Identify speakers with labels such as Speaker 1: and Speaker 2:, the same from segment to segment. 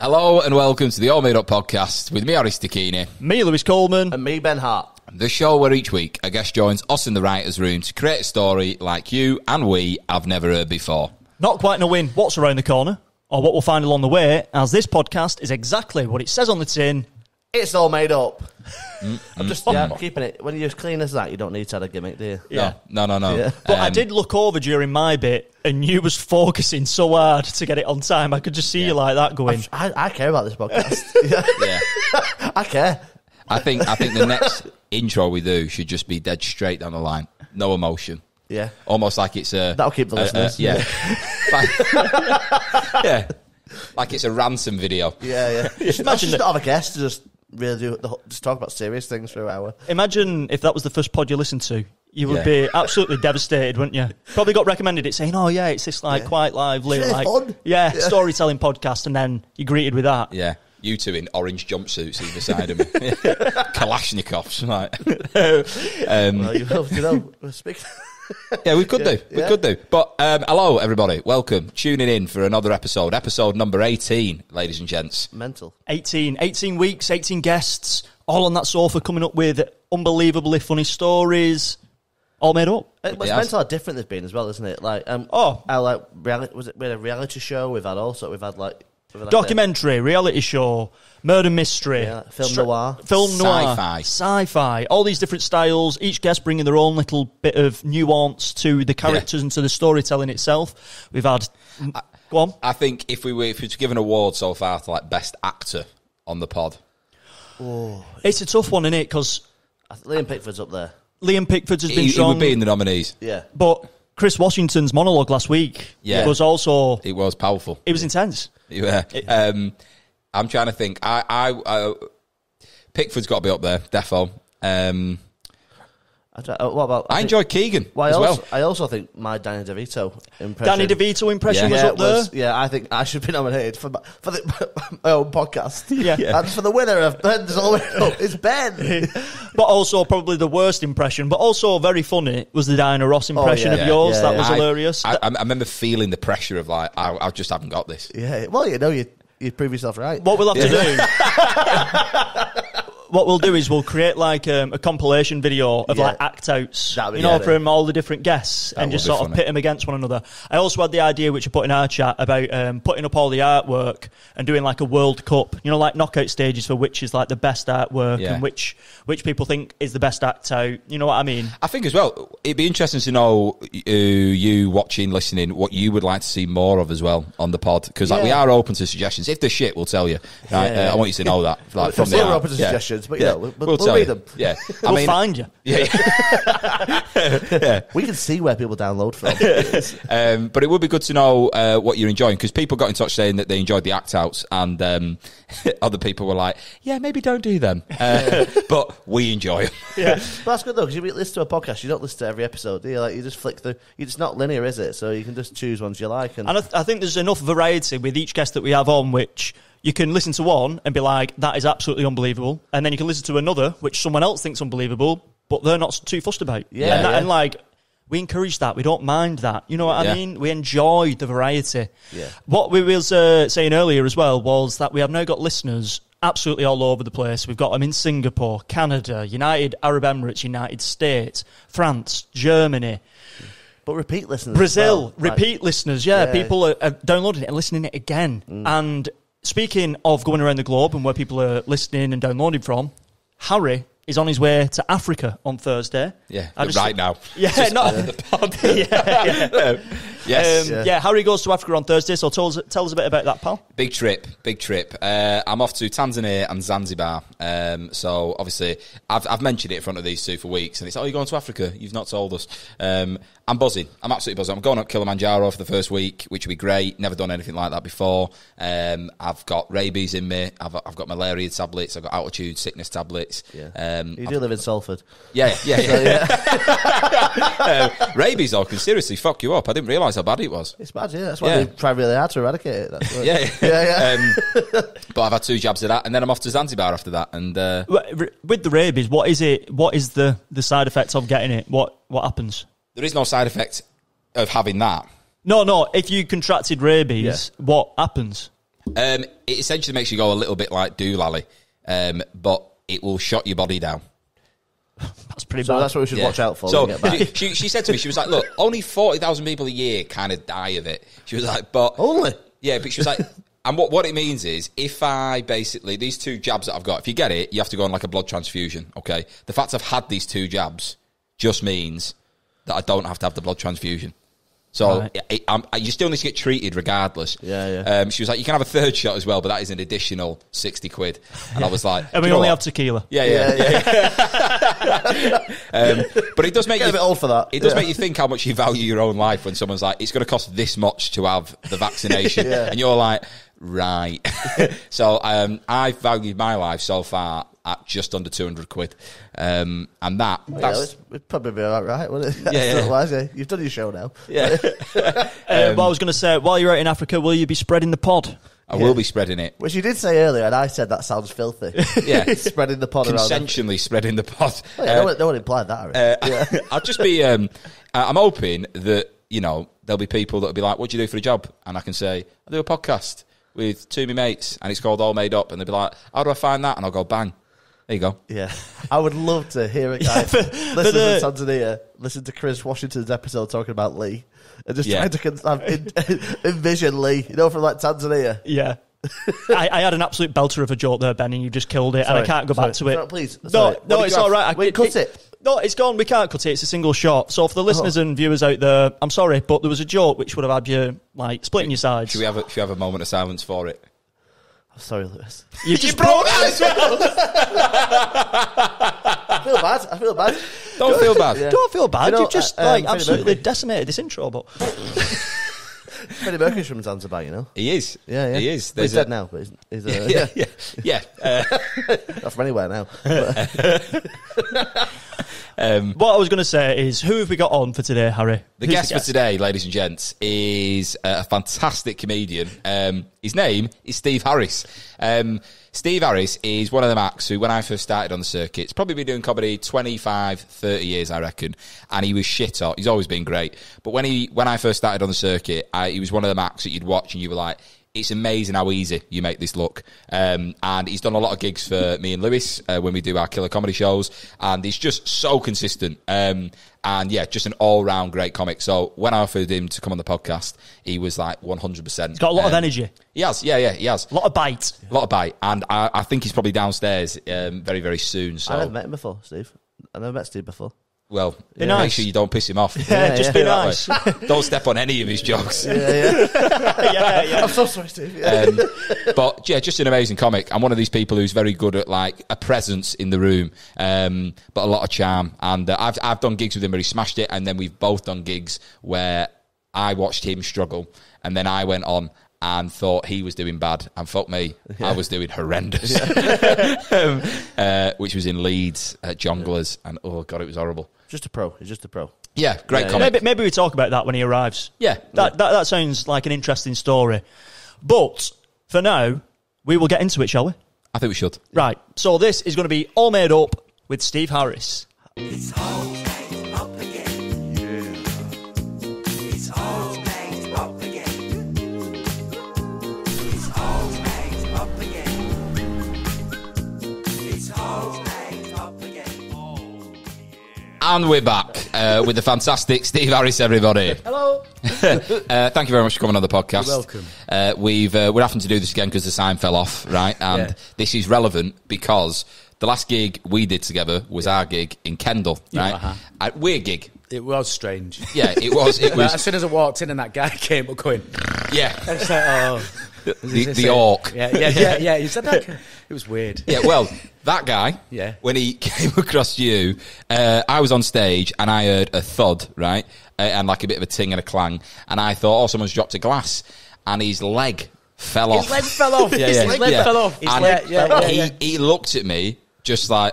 Speaker 1: Hello and welcome to the AllMadeUp podcast with me, Harry Stachini.
Speaker 2: Me, Lewis Coleman.
Speaker 3: And me, Ben Hart.
Speaker 1: The show where each week a guest joins us in the writer's room to create a story like you and we have never heard before.
Speaker 2: Not quite knowing what's around the corner or what we'll find along the way, as this podcast is exactly what it says on the tin.
Speaker 3: It's all made up. I'm just keeping it. When you're as clean as that, you don't need to have a gimmick, do you?
Speaker 2: Yeah.
Speaker 1: No.
Speaker 3: Yeah.
Speaker 2: But I did look over during my bit, and you was focusing so hard to get it on time. I could just see you like that going.
Speaker 3: I care about this podcast.
Speaker 1: Yeah.
Speaker 3: I care.
Speaker 1: I think the next intro we do should just be dead straight down the line. No emotion.
Speaker 3: Yeah.
Speaker 1: Almost like it's a...
Speaker 3: That'll keep the listeners.
Speaker 1: Yeah. Yeah. Like it's a ransom video.
Speaker 3: Yeah.
Speaker 2: Imagine
Speaker 3: just not have a guest to just really just talk about serious things for an hour.
Speaker 2: Imagine if that was the first pod you listened to. You would be absolutely devastated, wouldn't you? Probably got recommended it saying, oh yeah, it's this quite lively,
Speaker 3: fun.
Speaker 2: Storytelling podcast, and then you're greeted with that.
Speaker 1: Yeah. You two in orange jumpsuits either side of me. Kalashnikovs. Like.
Speaker 3: Speak.
Speaker 1: Yeah, we could do. We could do. But hello, everybody. Welcome. Tuning in for another episode. Episode number 18, ladies and gents.
Speaker 3: Mental.
Speaker 2: 18 weeks, 18 guests, all on that sofa coming up with unbelievably funny stories, all made up.
Speaker 3: It's mental how different they've been as well, isn't it? Like, we had a reality show. We've had
Speaker 2: documentary, reality show, murder mystery,
Speaker 3: film noir,
Speaker 2: sci-fi, all these different styles, each guest bringing their own little bit of nuance to the characters and to the storytelling itself. We've had... Go on.
Speaker 1: I think if we were to give an award so far to like best actor on the pod.
Speaker 2: Oh, it's a tough one, isn't it? Because
Speaker 3: Liam Pickford's up there.
Speaker 2: Liam Pickford has been
Speaker 1: He
Speaker 2: strong.
Speaker 1: would be in the nominees.
Speaker 3: Yeah.
Speaker 2: But Chris Washington's monologue last week was also...
Speaker 1: It was powerful.
Speaker 2: It was intense.
Speaker 1: Yeah. I'm trying to think. Pickford's got to be up there, defo.
Speaker 3: What about?
Speaker 1: I enjoyed Keegan as well.
Speaker 3: I also think my Danny DeVito impression.
Speaker 2: Danny DeVito impression was up there.
Speaker 3: I think I should be nominated for my own podcast.
Speaker 2: Yeah.
Speaker 3: And for the winner of Ben's All Made Up, it's Ben.
Speaker 2: But also probably the worst impression, but also very funny, was the Diana Ross impression of yours. That was hilarious.
Speaker 1: I remember feeling the pressure of like, I just haven't got this.
Speaker 3: Yeah. Well, you prove yourself right.
Speaker 2: What we'll have to do... What we'll do is we'll create like a compilation video of like act outs, from all the different guests and just sort of pit them against one another. I also had the idea, which I put in our chat, about putting up all the artwork and doing like a World Cup, like knockout stages for which is like the best artwork and which people think is the best act out. You know what I mean? I
Speaker 1: think as well, it'd be interesting to know you watching, listening, what you would like to see more of as well on the pod, because like we are open to suggestions. If there's shit, we'll tell you. Right? I want you to know that. Like, from
Speaker 3: we're open to suggestions. But we'll read them.
Speaker 2: Yeah, we'll find you.
Speaker 1: Yeah.
Speaker 3: We can see where people download from.
Speaker 1: But it would be good to know what you're enjoying, because people got in touch saying that they enjoyed the act outs, and other people were like, "Yeah, maybe don't do them," but we enjoy them.
Speaker 3: Yeah, but that's good though, because you listen to a podcast, you don't listen to every episode, do you? Like, you just flick through. It's not linear, is it? So you can just choose ones you like. And
Speaker 2: I think there's enough variety with each guest that we have on, which you can listen to one and be like, that is absolutely unbelievable. And then you can listen to another, which someone else thinks unbelievable, but they're not too fussed about. And like, we encourage that. We don't mind that. You know what I mean? We enjoy the variety. Yeah. What we was saying earlier as well was that we have now got listeners absolutely all over the place. We've got them in Singapore, Canada, United Arab Emirates, United States, France, Germany.
Speaker 3: But repeat listeners.
Speaker 2: Brazil, repeat listeners, people are downloading it and listening it again. And speaking of going around the globe and where people are listening and downloading from, Harry is on his way to Africa on Thursday.
Speaker 1: Yeah, right now.
Speaker 2: Yeah, not the pod.
Speaker 1: Yes.
Speaker 2: Harry goes to Africa on Thursday, so tell us a bit about that, pal.
Speaker 1: Big trip. I'm off to Tanzania and Zanzibar. So obviously, I've mentioned it in front of these two for weeks, and it's, you're going to Africa? You've not told us. I'm buzzing. I'm absolutely buzzing. I'm going up Kilimanjaro for the first week, which will be great. Never done anything like that before. I've got rabies in me. I've got malaria tablets. I've got altitude sickness tablets.
Speaker 3: Yeah. You do live in Salford.
Speaker 1: Yeah. Rabies, though, can seriously fuck you up. I didn't realise how bad it was.
Speaker 3: It's bad, yeah. That's why they try really hard to eradicate it. That's what
Speaker 1: but I've had 2 jabs of that, and then I'm off to Zanzibar after that. And
Speaker 2: with the rabies, what is it? What is the side effects of getting it? What happens?
Speaker 1: There is no side effect of having that.
Speaker 2: No. If you contracted rabies, what happens?
Speaker 1: It essentially makes you go a little bit like doolally, but it will shut your body down.
Speaker 2: That's pretty
Speaker 3: So
Speaker 2: bad.
Speaker 3: that's what we should watch out for.
Speaker 1: So
Speaker 3: when we get back.
Speaker 1: she said to me, she was like, look, only 40,000 people a year kind of die of it. She was like, but...
Speaker 3: Only?
Speaker 1: Yeah, but she was like... And what it means is, if I basically... These 2 jabs that I've got, if you get it, you have to go on like a blood transfusion, okay? The fact I've had these 2 jabs just means that I don't have to have the blood transfusion. So
Speaker 2: right.
Speaker 1: you still need to get treated regardless.
Speaker 3: Yeah.
Speaker 1: She was like, you can have a 3rd shot as well, but that is an additional 60 quid. And I was like...
Speaker 2: And we only have tequila.
Speaker 1: Yeah. But it does make
Speaker 3: Get
Speaker 1: you...
Speaker 3: a bit old for that.
Speaker 1: It does make you think how much you value your own life when someone's like, it's going to cost this much to have the vaccination.
Speaker 3: Yeah.
Speaker 1: And you're like, right. So I've valued my life so far at just under 200 quid. And that's...
Speaker 3: It'd probably be all right, wouldn't it?
Speaker 1: Yeah.
Speaker 3: Wise, eh? You've done your show now.
Speaker 1: Yeah.
Speaker 2: What I was going to say, while you're out in Africa, will you be spreading the pod?
Speaker 1: I will be spreading it.
Speaker 3: Which you did say earlier, and I said that sounds filthy.
Speaker 1: Yeah.
Speaker 3: Spreading the pod around.
Speaker 1: Consensually spreading the pod.
Speaker 3: Oh, yeah, no one implied that. Yeah.
Speaker 1: I'll just be... I'm hoping that, there'll be people that'll be like, what do you do for a job? And I can say, I do a podcast with 2 of my mates, and it's called AllMadeUp. And they'll be like, how do I find that? And I'll go, bang. There you go.
Speaker 3: Yeah. I would love to hear a guy listen to Tanzania, listen to Chris Washington's episode talking about Lee, and just trying to envision Lee, from like Tanzania.
Speaker 2: Yeah. I had an absolute belter of a joke there, Ben, and you just killed it, and I can't go back to it.
Speaker 3: No, please.
Speaker 2: No, it's all right.
Speaker 3: Wait, cut it.
Speaker 2: No, it's gone. We can't cut it. It's a single shot. So for the listeners and viewers out there, I'm sorry, but there was a joke which would have had you splitting your sides.
Speaker 1: Should we have a moment of silence for it?
Speaker 3: I'm sorry, Lewis.
Speaker 2: You just broke that as well.
Speaker 3: I feel bad.
Speaker 1: Don't feel bad.
Speaker 2: Yeah. Don't feel bad. You've just absolutely
Speaker 3: Mercury.
Speaker 2: decimated this intro. But
Speaker 3: Freddie Mercury's from Zanzibar,
Speaker 1: He is.
Speaker 3: Yeah.
Speaker 1: He is.
Speaker 3: He's dead now, but he's
Speaker 1: Yeah.
Speaker 3: not from anywhere now.
Speaker 2: what I was going to say is, who have we got on for today, Harry?
Speaker 1: The guest for today, ladies and gents, is a fantastic comedian. His name is Steve Harris. Steve Harris is one of them acts who, when I first started on the circuit, he's probably been doing comedy 25, 30 years, I reckon, and he was shit hot. He's always been great. But when I first started on the circuit, he was one of them acts that you'd watch and you were like, it's amazing how easy you make this look. And he's done a lot of gigs for me and Lewis when we do our killer comedy shows. And he's just so consistent. And yeah, just an all-round great comic. So when I offered him to come on the podcast, he was like 100%. He's
Speaker 2: got a lot of energy.
Speaker 1: He has, he has.
Speaker 2: A lot of bite.
Speaker 1: A lot of bite. And I think he's probably downstairs very, very soon. So
Speaker 3: I've never met him before, Steve. I've never met Steve before.
Speaker 1: Well,
Speaker 2: be
Speaker 1: make
Speaker 2: nice.
Speaker 1: sure you don't piss him off.
Speaker 2: Yeah, just be nice.
Speaker 1: Don't step on any of his jokes.
Speaker 3: Yeah.
Speaker 2: Yeah.
Speaker 3: I'm so sorry, Steve.
Speaker 1: But yeah, just an amazing comic. I'm one of these people who's very good at like a presence in the room, but a lot of charm. And I've done gigs with him where he smashed it, and then we've both done gigs where I watched him struggle, and then I went on and thought he was doing bad, and fuck me, I was doing horrendous. Which was in Leeds at Jonglers, and oh god, it was horrible.
Speaker 3: Just a pro. He's just a pro.
Speaker 1: Yeah, great comic.
Speaker 2: Maybe we talk about that when he arrives.
Speaker 1: Yeah.
Speaker 2: That sounds like an interesting story. But for now, we will get into it, shall we?
Speaker 1: I think we should.
Speaker 2: Right. So this is going to be All Made Up with Steve Harris.
Speaker 4: It's all made up again. It's all made up again. It's all made up again. It's all made up again.
Speaker 1: And we're back with the fantastic Steve Harris, everybody.
Speaker 3: Hello.
Speaker 1: Thank you very much for coming on the podcast.
Speaker 5: You're welcome.
Speaker 1: We're having to do this again because the sign fell off, right? And this is relevant because the last gig we did together was our gig in Kendal, right? Weird gig.
Speaker 5: It was strange.
Speaker 1: Yeah, it was. It was.
Speaker 5: As soon as I walked in and that guy came up going,
Speaker 1: Yeah.
Speaker 5: it's like, oh.
Speaker 1: The orc.
Speaker 5: Yeah. He said that. It was weird.
Speaker 1: Yeah, well, that guy,
Speaker 5: Yeah.
Speaker 1: when he came across you, I was on stage and I heard a thud, right? And like a bit of a ting and a clang. And I thought, oh, someone's dropped a glass. And his leg fell off.
Speaker 5: His leg fell off.
Speaker 1: Yeah,
Speaker 5: His
Speaker 1: yeah,
Speaker 5: leg
Speaker 1: yeah.
Speaker 5: fell off. His
Speaker 1: And
Speaker 5: leg fell off.
Speaker 1: he looked at me just like...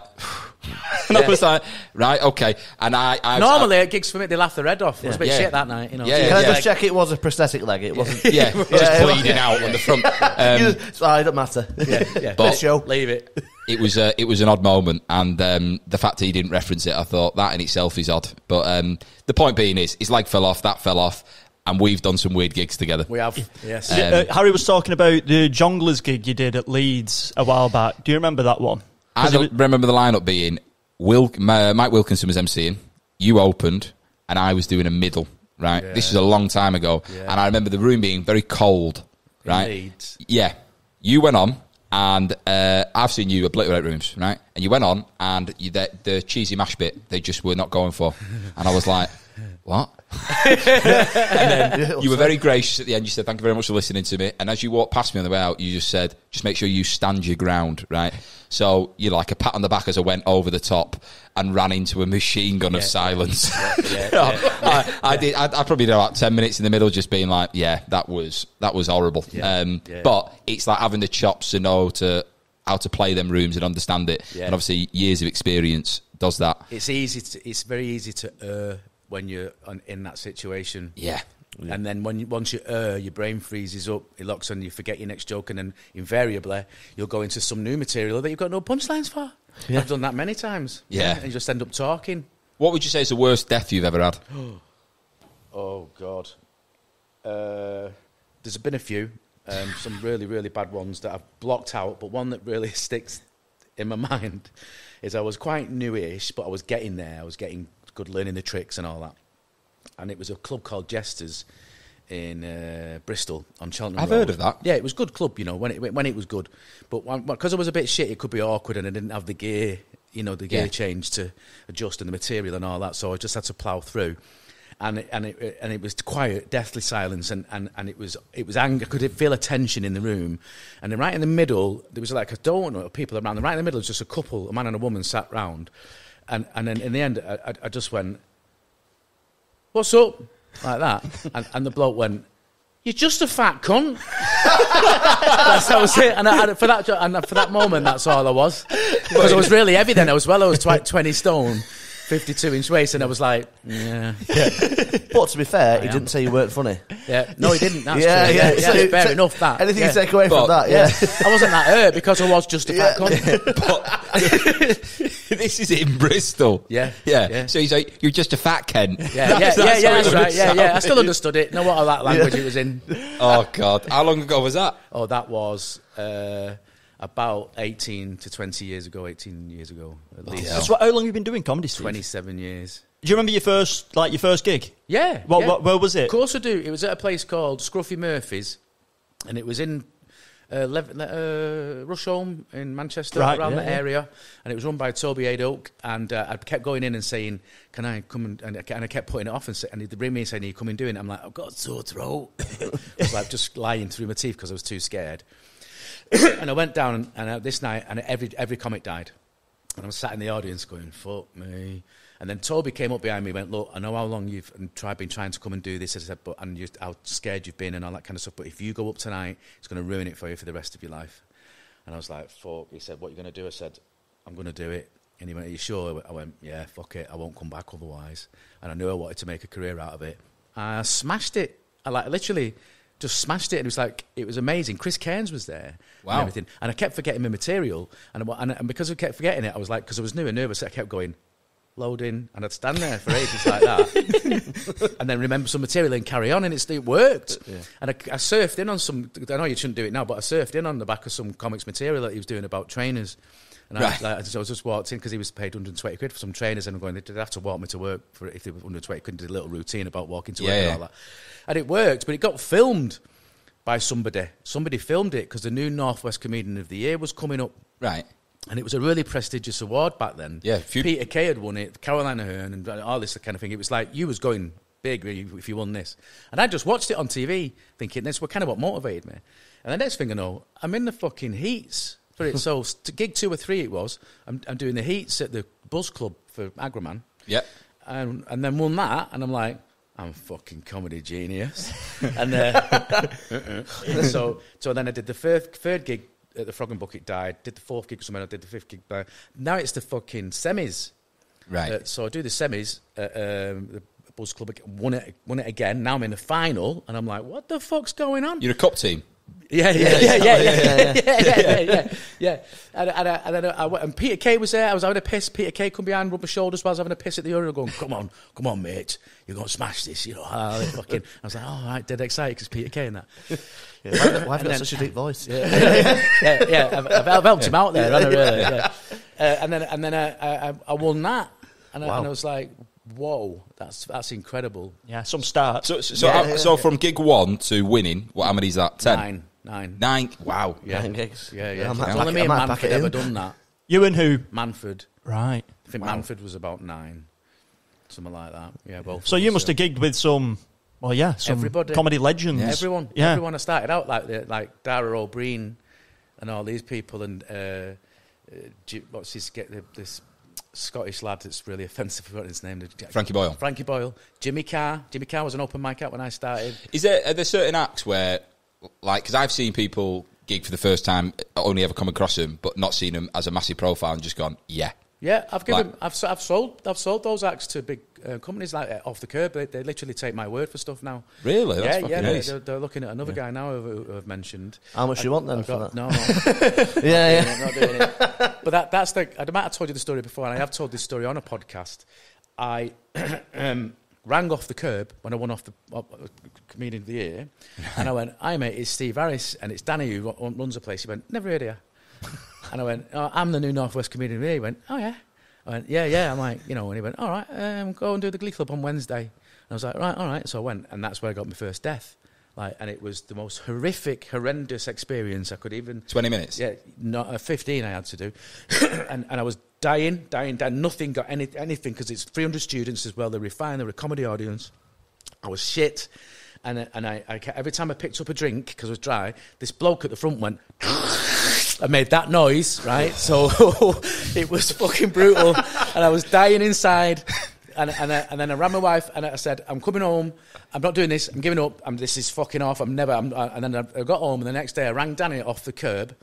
Speaker 1: And I was like, right, okay. And I
Speaker 5: Normally at gigs for me, they laugh their head off. It was a bit
Speaker 1: Yeah.
Speaker 5: shit that night, you know.
Speaker 1: Yeah,
Speaker 3: Can I just check it was a prosthetic leg? It wasn't.
Speaker 1: Yeah, just bleeding out on the front.
Speaker 3: It don't matter.
Speaker 5: Yeah.
Speaker 1: But-
Speaker 3: Let's show.
Speaker 5: Leave it.
Speaker 1: It was an odd moment, and the fact that he didn't reference it, I thought that in itself is odd. But the point being is, his leg fell off, that fell off, and we've done some weird gigs together.
Speaker 5: We have, yes.
Speaker 2: Harry was talking about the Jongleurs gig you did at Leeds a while back. Do you remember that one?
Speaker 1: I don't remember the lineup being Mike Wilkinson was emceeing, you opened, and I was doing a middle. Right, this was a long time ago, and I remember the room being very cold. Right,
Speaker 5: Leeds.
Speaker 1: Yeah, you went on, and I've seen you obliterate rooms, right? And you went on, and the cheesy mash bit they just were not going for, and I was like, what? And then you were very gracious at the end. You said, thank you very much for listening to me. And as you walked past me on the way out, you just said, just make sure you stand your ground, right? So you like a pat on the back as I went over the top and ran into a machine gun of silence. I did. I probably did about 10 minutes in the middle, just being like, yeah, that was horrible. But it's like having the chops to know how to play them rooms and understand it. And obviously years of experience does that.
Speaker 5: It's very easy to err when you're in that situation.
Speaker 1: Yeah.
Speaker 5: And then once you err, your brain freezes up, it locks on, you forget your next joke, and then invariably you'll go into some new material that you've got no punchlines for. I've done that many times.
Speaker 1: Yeah.
Speaker 5: And you just end up talking.
Speaker 1: What would you say is the worst death you've ever had?
Speaker 5: Oh, God. There's been a few. Some really, really bad ones that I've blocked out, but one that really sticks in my mind is I was quite newish, but I was getting there. I was getting good, learning the tricks and all that. And it was a club called Jesters in Bristol on Cheltenham
Speaker 1: I've
Speaker 5: Road.
Speaker 1: heard of that.
Speaker 5: Yeah, it was good club, when it was good. But because I was a bit shit, it could be awkward, and I didn't have the gear, the gear change to adjust and the material and all that. So I just had to plough through. And it was quiet, deathly silence, and it was anger. I could feel a tension in the room, and then right in the middle there was like a donut of people around. And right in the middle was just a couple, a man and a woman, sat round, and then in the end I just went, "What's up?" like that, and the bloke went, "You're just a fat cunt." That was it. And for that moment, that's all I was, because I was really heavy then. I was 20 stone. 52-inch waist, and I was like, yeah.
Speaker 3: But to be fair, he didn't say you weren't funny.
Speaker 5: Yeah, no, he didn't. That's true. Yeah,
Speaker 3: So
Speaker 5: fair enough. That
Speaker 3: anything you take away from that? Yeah,
Speaker 5: I wasn't that hurt because I was just a fat cunt.
Speaker 1: But this is in Bristol.
Speaker 5: Yeah.
Speaker 1: So he's like, "You're just a fat Kent."
Speaker 5: Yeah, that's right. Yeah. I still understood it. Know what that language it was in.
Speaker 1: Oh God, how long ago was that?
Speaker 5: Oh, that was about 18 years ago, at least.
Speaker 2: That's how long have you been doing comedy, Steve?
Speaker 5: 27 years.
Speaker 2: Do you remember your first gig?
Speaker 5: Yeah.
Speaker 2: Where was it?
Speaker 5: Of course I do. It was at a place called Scruffy Murphy's, and it was in Rusholme in Manchester, around that area, and it was run by Toby Adoke, and I kept going in and saying, "Can I come?" And I kept putting it off, and he'd ring me and saying, "Are you coming doing it?" I'm like, "I've got a sore throat." I was like just lying through my teeth because I was too scared. And I went down, and this night, and every comic died. And I was sat in the audience going, "Fuck me." And then Toby came up behind me and went, "Look, I know how long you've been trying to come and do this." I said, how scared you've been and all that kind of stuff. But if you go up tonight, it's going to ruin it for you for the rest of your life. And I was like, "Fuck." He said, "What are you going to do?" I said, "I'm going to do it." And he went, "Are you sure?" I went, "Yeah, fuck it. I won't come back otherwise." And I knew I wanted to make a career out of it. I smashed it. I literally just smashed it, and it was amazing. Chris Cairns was there, and everything, and I kept forgetting my material, and because I kept forgetting it, I was like, because I was new and nervous, I kept going, loading, and I'd stand there for ages like that, and then remember some material and carry on, and it worked. And I surfed in on some. I know you shouldn't do it now, but I surfed in on the back of some comics material that he was doing about trainers. And I just walked in because he was paid 120 quid for some trainers, and I'm going, they'd have to walk me to work for if they were 120 quid, did a little routine about walking to work and all that. And it worked, but it got filmed by somebody. Somebody filmed it because the new Northwest Comedian of the Year was coming up.
Speaker 1: Right.
Speaker 5: And it was a really prestigious award back then. Yeah. Peter Kay had won it, Caroline Aherne, and all this kind of thing. It was like, you was going big if you won this. And I just watched it on TV thinking, this was kind of what motivated me. And the next thing I know, I'm in the fucking heats for it. So gig 2 or 3 it was. I'm doing the heats at the Buzz Club for Agraman.
Speaker 1: Yeah.
Speaker 5: And then won that, and I'm like, I'm fucking comedy genius. And so then I did the third gig at the Frog and Bucket, died. Did the 4th gig somewhere. I did the 5th gig. Now it's the fucking semis.
Speaker 1: Right.
Speaker 5: So I do the semis at the Buzz Club. Won it again. Now I'm in the final, and I'm like, what the fuck's going on?
Speaker 1: You're a cup team.
Speaker 5: Yeah. And then I went, and Peter Kay was there. I was having a piss. Peter Kay come behind, rubbed my shoulders while I was having a piss at the urinal, going, come on, mate, you're going to smash this, you know. Fucking. I was like, oh, right, dead excited because Peter Kay and that.
Speaker 3: Yeah, why have you got such a deep voice?
Speaker 5: I've helped him out there, haven't I, really? Yeah. And then I won that, and I was like, whoa, that's incredible.
Speaker 2: Yeah, some start.
Speaker 1: So from gig 1 to winning, how many is that? 10?
Speaker 5: 9.
Speaker 1: Wow.
Speaker 5: Yeah.
Speaker 3: 9 gigs.
Speaker 5: Yeah.
Speaker 3: I
Speaker 5: Only me and Manford ever done that.
Speaker 2: You and who?
Speaker 5: Manford.
Speaker 2: Right.
Speaker 5: I think Manford was about 9. Something like that. Yeah, both.
Speaker 2: So you must have gigged with some
Speaker 5: everybody.
Speaker 2: Comedy legends.
Speaker 5: Everyone.
Speaker 2: Yeah.
Speaker 5: Everyone I started out like Dara O'Brien and all these people, and what's this Scottish lad that's really offensive. I forgot his name.
Speaker 1: Frankie Boyle.
Speaker 5: Frankie Boyle. Jimmy Carr. Jimmy Carr was an open mic act when I started.
Speaker 1: Are there certain acts where, like, because I've seen people gig for the first time, only ever come across them, but not seen them as a massive profile and just gone, yeah.
Speaker 5: Yeah, I've sold those acts to big companies like Off the Curb. They literally take my word for stuff now.
Speaker 1: Really? That's fucking nice.
Speaker 5: They're looking at another guy now who I've mentioned.
Speaker 3: How much do you want then for that?
Speaker 5: No.
Speaker 3: Yeah.
Speaker 5: Not doing it. But that's I might have told you the story before, and I have told this story on a podcast. I rang Off the Curb when I won off the Comedian of the Year, and I went, "Hi mate, it's Steve Harris, and it's Danny who runs the place." He went, "Never heard of you." And I went, "Oh, I'm the new Northwest Comedian of the Year." He went, "Oh yeah." I went, yeah. I'm like, you know, and he went, "All right, go and do the Glee Club on Wednesday." And I was like, "Right, all right." So I went, and that's where I got my first death. Like, and it was the most horrendous experience I could even.
Speaker 1: 20 minutes.
Speaker 5: Yeah, not 15. I had to do, and I was dying. Nothing got anything because it's 300 students as well. They're refined. They're a comedy audience. I was shit, and I every time I picked up a drink because I was dry, this bloke at the front went. I made that noise, right? So it was fucking brutal, and I was dying inside. And then I ran my wife, and I said, "I'm coming home. I'm not doing this. I'm giving up. This is fucking off. And then I got home, and the next day I rang Danny Off the Curb,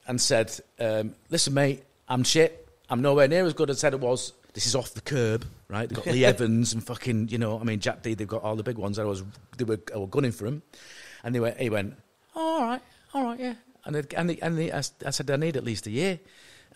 Speaker 5: and said, "Listen, mate, I'm shit. I'm nowhere near as good as I said it was. This is Off the Curb, right? They've got Lee Evans and fucking, you know, I mean, Jack D. They've got all the big ones. I was gunning for him, and he went, all right, yeah." I said, "I need at least a year."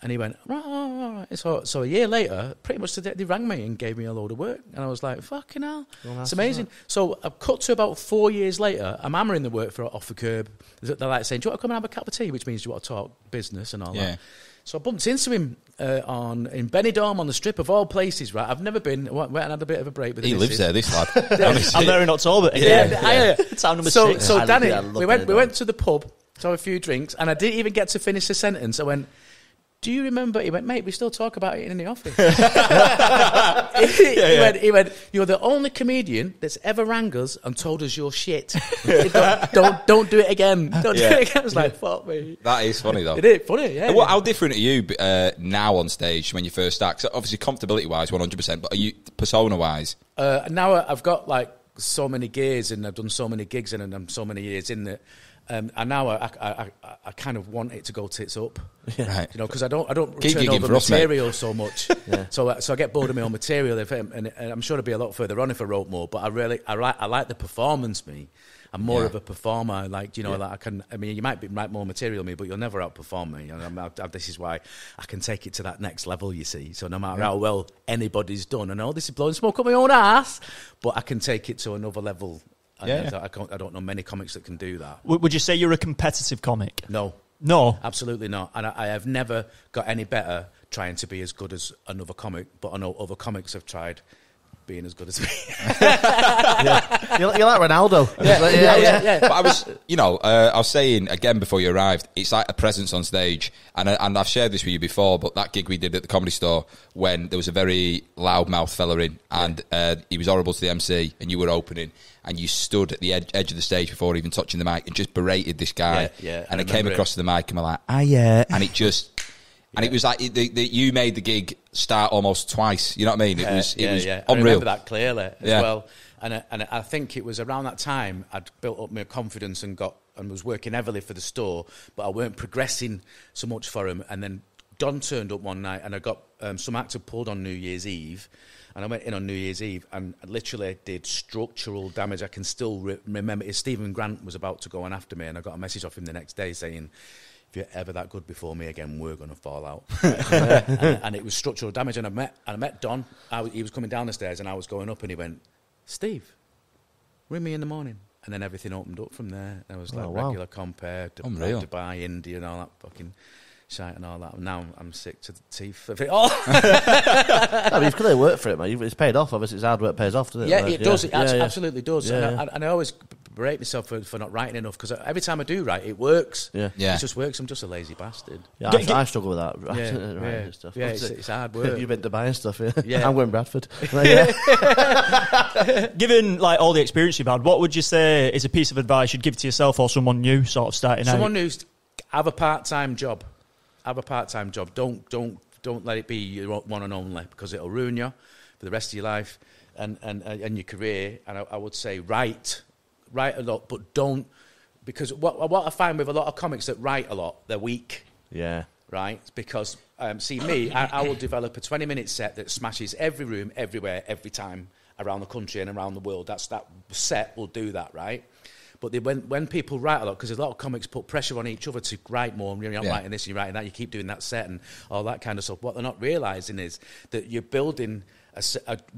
Speaker 5: And he went, right, all right. So a year later, pretty much they rang me and gave me a load of work. And I was like, fucking hell, it's amazing. So I've cut to about 4 years later. I'm hammering the work for Off the Curb. They're like saying, "Do you want to come and have a cup of tea?" Which means, "Do you want to talk business and all that?" So I bumped into him in Benidorm on the Strip of all places, right? I've never been. Went and had a bit of a break with
Speaker 1: He lives there, this lad.
Speaker 2: I'm there in October. Town number 6.
Speaker 5: So Danny, we went to the pub to have a few drinks, and I didn't even get to finish the sentence. I went, "Do you remember?" He went, "Mate, we still talk about it in the office." He went, "You're the only comedian that's ever rang us and told us you're shit. don't do it again. Don't do it again." I was like, "Fuck me."
Speaker 1: That is funny though.
Speaker 5: It is funny, yeah.
Speaker 1: How different are you now on stage when you first start? 'Cause obviously, comfortability wise, 100%. But are you persona wise?
Speaker 5: Now I've got like so many gears, and I've done so many gigs, and I'm so many years in that. And now I kind of want it to go tits up,
Speaker 1: right?
Speaker 5: You know, because I don't
Speaker 1: Keep
Speaker 5: turn over
Speaker 1: us,
Speaker 5: material
Speaker 1: mate.
Speaker 5: So much, so I get bored of my own material. And I'm sure it'd be a lot further on if I wrote more. But I like the performance. I'm more of a performer. Like, you know, like I mean, you might write more material than me, but you'll never outperform me. And this is why I can take it to that next level. You see, so no matter how well anybody's done, I know this is blowing smoke up my own ass, but I can take it to another level. I don't know many comics that can do that.
Speaker 2: Would you say you're a competitive comic?
Speaker 5: No, absolutely not. And I have never got any better trying to be as good as another comic. But I know other comics have tried being as good as me.
Speaker 3: You're like Ronaldo.
Speaker 5: Yeah.
Speaker 1: But I was saying again before you arrived, it's like a presence on stage, and I've shared this with you before. But that gig we did at the Comedy Store, when there was a very loudmouth fella in, and he was horrible to the MC, and you were opening, and you stood at the edge of the stage before even touching the mic and just berated this guy. And I came across to the mic and we're like, and it just. And it was like you made the gig start almost twice. You know what I mean? It was unreal.
Speaker 5: I remember that clearly as well. And I think it was around that time I'd built up my confidence and was working heavily for the store, but I weren't progressing so much for him. And then Don turned up one night, and I got some actor pulled on New Year's Eve, and I went in on New Year's Eve and literally did structural damage. I can still remember. Stephen Grant was about to go on after me, and I got a message off him the next day saying, if you're ever that good before me again, we're going to fall out. and it was structural damage. And I met Don. He was coming down the stairs, and I was going up, and he went, Steve, ring me in the morning. And then everything opened up from there. There was like regular compare, Dubai, India, and all that fucking shite and all that. Now I'm sick to the teeth of it all.
Speaker 3: I mean, you've clearly worked for it, man. It's paid off. Obviously, it's hard work pays off, doesn't it?
Speaker 5: Yeah,
Speaker 3: Like,
Speaker 5: it does. It absolutely does.
Speaker 3: Yeah,
Speaker 5: and I always berate myself for not writing enough, because every time I do write, it works.
Speaker 3: Yeah.
Speaker 5: It just works. I'm just a lazy bastard.
Speaker 3: Yeah, I struggle with that. Writing and stuff.
Speaker 5: Yeah, it's hard work.
Speaker 3: You've been Dubai and stuff, yeah.
Speaker 5: Yeah.
Speaker 3: I'm going Bradford.
Speaker 2: Given like all the experience you've had, what would you say is a piece of advice you'd give to yourself or someone new, sort of starting out?
Speaker 5: Someone who's have a part-time job. Have a part-time job. Don't let it be your one and only, because it'll ruin you for the rest of your life and your career. And I would say write a lot, but don't, because what I find with a lot of comics that write a lot, they're weak.
Speaker 3: Yeah.
Speaker 5: Right? Because see me, I will develop a 20-minute set that smashes every room, everywhere, every time around the country and around the world. That set will do that, right? But when people write a lot, because a lot of comics put pressure on each other to write more, and you're writing this, and you're writing that, you keep doing that set and all that kind of stuff. What they're not realising is that you're building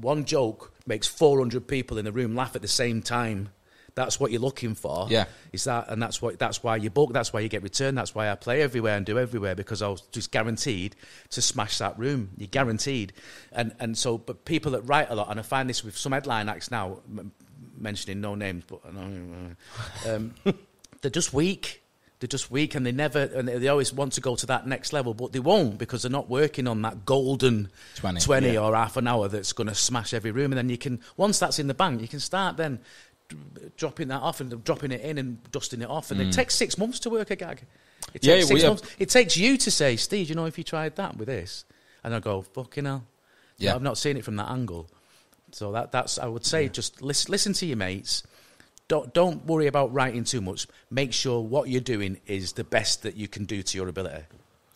Speaker 5: one joke makes 400 people in the room laugh at the same time. That's what you're looking for. Yeah, is that, and that's why you book. That's why you get return. That's why I play everywhere and do everywhere, because I was just guaranteed to smash that room. You're guaranteed, and so. But people that write a lot, and I find this with some headline acts now, mentioning no names, but they're just weak. They're just weak, and they always want to go to that next level, but they won't, because they're not working on that golden 20 or half an hour that's going to smash every room. And then you can, once that's in the bank, you can start then dropping that off and dropping it in and dusting it off. And it takes 6 months to work a gag. It takes 6 months. It takes you to say, Steve, you know, if you tried that with this, and I go, fucking hell, I've not seen it from that angle. So that's I would say, just listen to your mates. Don't worry about writing too much. Make sure what you're doing is the best that you can do to your ability.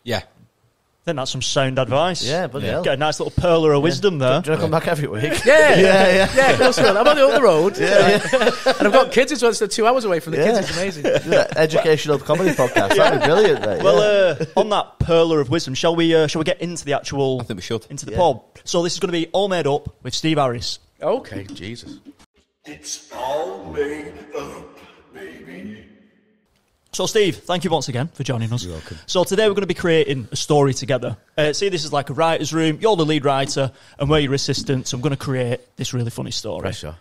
Speaker 5: Yeah.
Speaker 2: I think that's some sound advice.
Speaker 3: Yeah, but
Speaker 2: Get a nice little perler of wisdom there.
Speaker 3: Do you want to come back every week?
Speaker 5: Yeah, of course I will. I'm on the road. And I've got kids as well, so 2 hours away from the kids. It's amazing.
Speaker 3: Educational comedy podcast. That'd be brilliant, mate.
Speaker 2: Well, on that perler of wisdom, shall we get into the actual...
Speaker 1: I think we should.
Speaker 2: Into the pod. So this is going to be All Made Up with Steve Harris.
Speaker 5: Okay, Jesus.
Speaker 4: It's all made up, baby.
Speaker 2: So, Steve, thank you once again for joining us.
Speaker 5: You're welcome.
Speaker 2: So today we're going to be creating a story together. See, this is like a writer's room. You're the lead writer, and we're your assistant. So I'm going to create this really funny story.
Speaker 5: Pressure.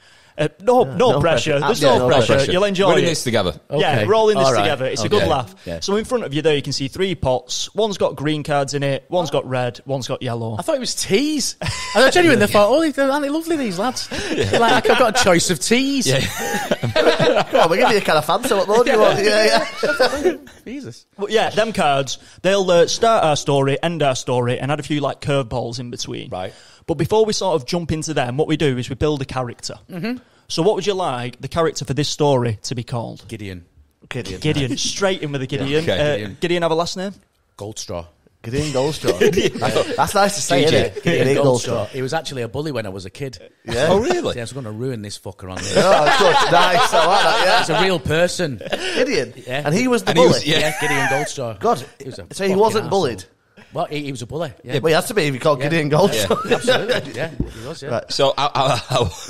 Speaker 2: No pressure. There's no pressure. You'll enjoy
Speaker 1: We're in
Speaker 2: it.
Speaker 1: this together.
Speaker 2: Yeah, we're all in this
Speaker 5: All right.
Speaker 2: together. It's a good laugh.
Speaker 5: Yeah.
Speaker 2: So in front of you there, you can see 3 pots. One's got green cards in it. One's got red. One's got yellow.
Speaker 5: I thought it was teas. I genuinely thought, aren't they lovely, these lads? Like, I've got a choice of teas.
Speaker 3: Come on, we'll give you a kind of fancy. What more do you want? Yeah.
Speaker 5: Jesus.
Speaker 2: Well, yeah, them cards, they'll start our story, end our story, and add a few like curveballs in between.
Speaker 5: Right.
Speaker 2: But before we sort of jump into them, what we do is we build a character. Mm-hmm. So what would you like the character for this story to be called?
Speaker 5: Gideon.
Speaker 2: Gideon. Straight in with a Gideon.
Speaker 1: Yeah, okay.
Speaker 2: Gideon have a last name?
Speaker 5: Goldstraw.
Speaker 3: Gideon Goldstraw. That's nice to say, isn't it?
Speaker 5: Gideon Goldstraw. He was actually a bully when I was a kid.
Speaker 3: Yeah.
Speaker 1: Oh, really?
Speaker 5: Yeah, I was going to ruin this fucker on this.
Speaker 3: Oh, good. Nice. I like that,
Speaker 5: He's a real person.
Speaker 3: Gideon.
Speaker 5: Yeah.
Speaker 3: And he was the
Speaker 1: And he
Speaker 3: bully.
Speaker 1: was- yeah.
Speaker 5: Gideon Goldstraw.
Speaker 3: God.
Speaker 5: He was a
Speaker 3: So he
Speaker 5: fucking
Speaker 3: wasn't
Speaker 5: arsehole.
Speaker 3: bullied?
Speaker 5: Well, he was a bully. Yeah,
Speaker 3: Well, he has to be if you call Gideon Goldstraw.
Speaker 5: absolutely. Yeah, he was. Yeah.
Speaker 3: Right.
Speaker 1: So,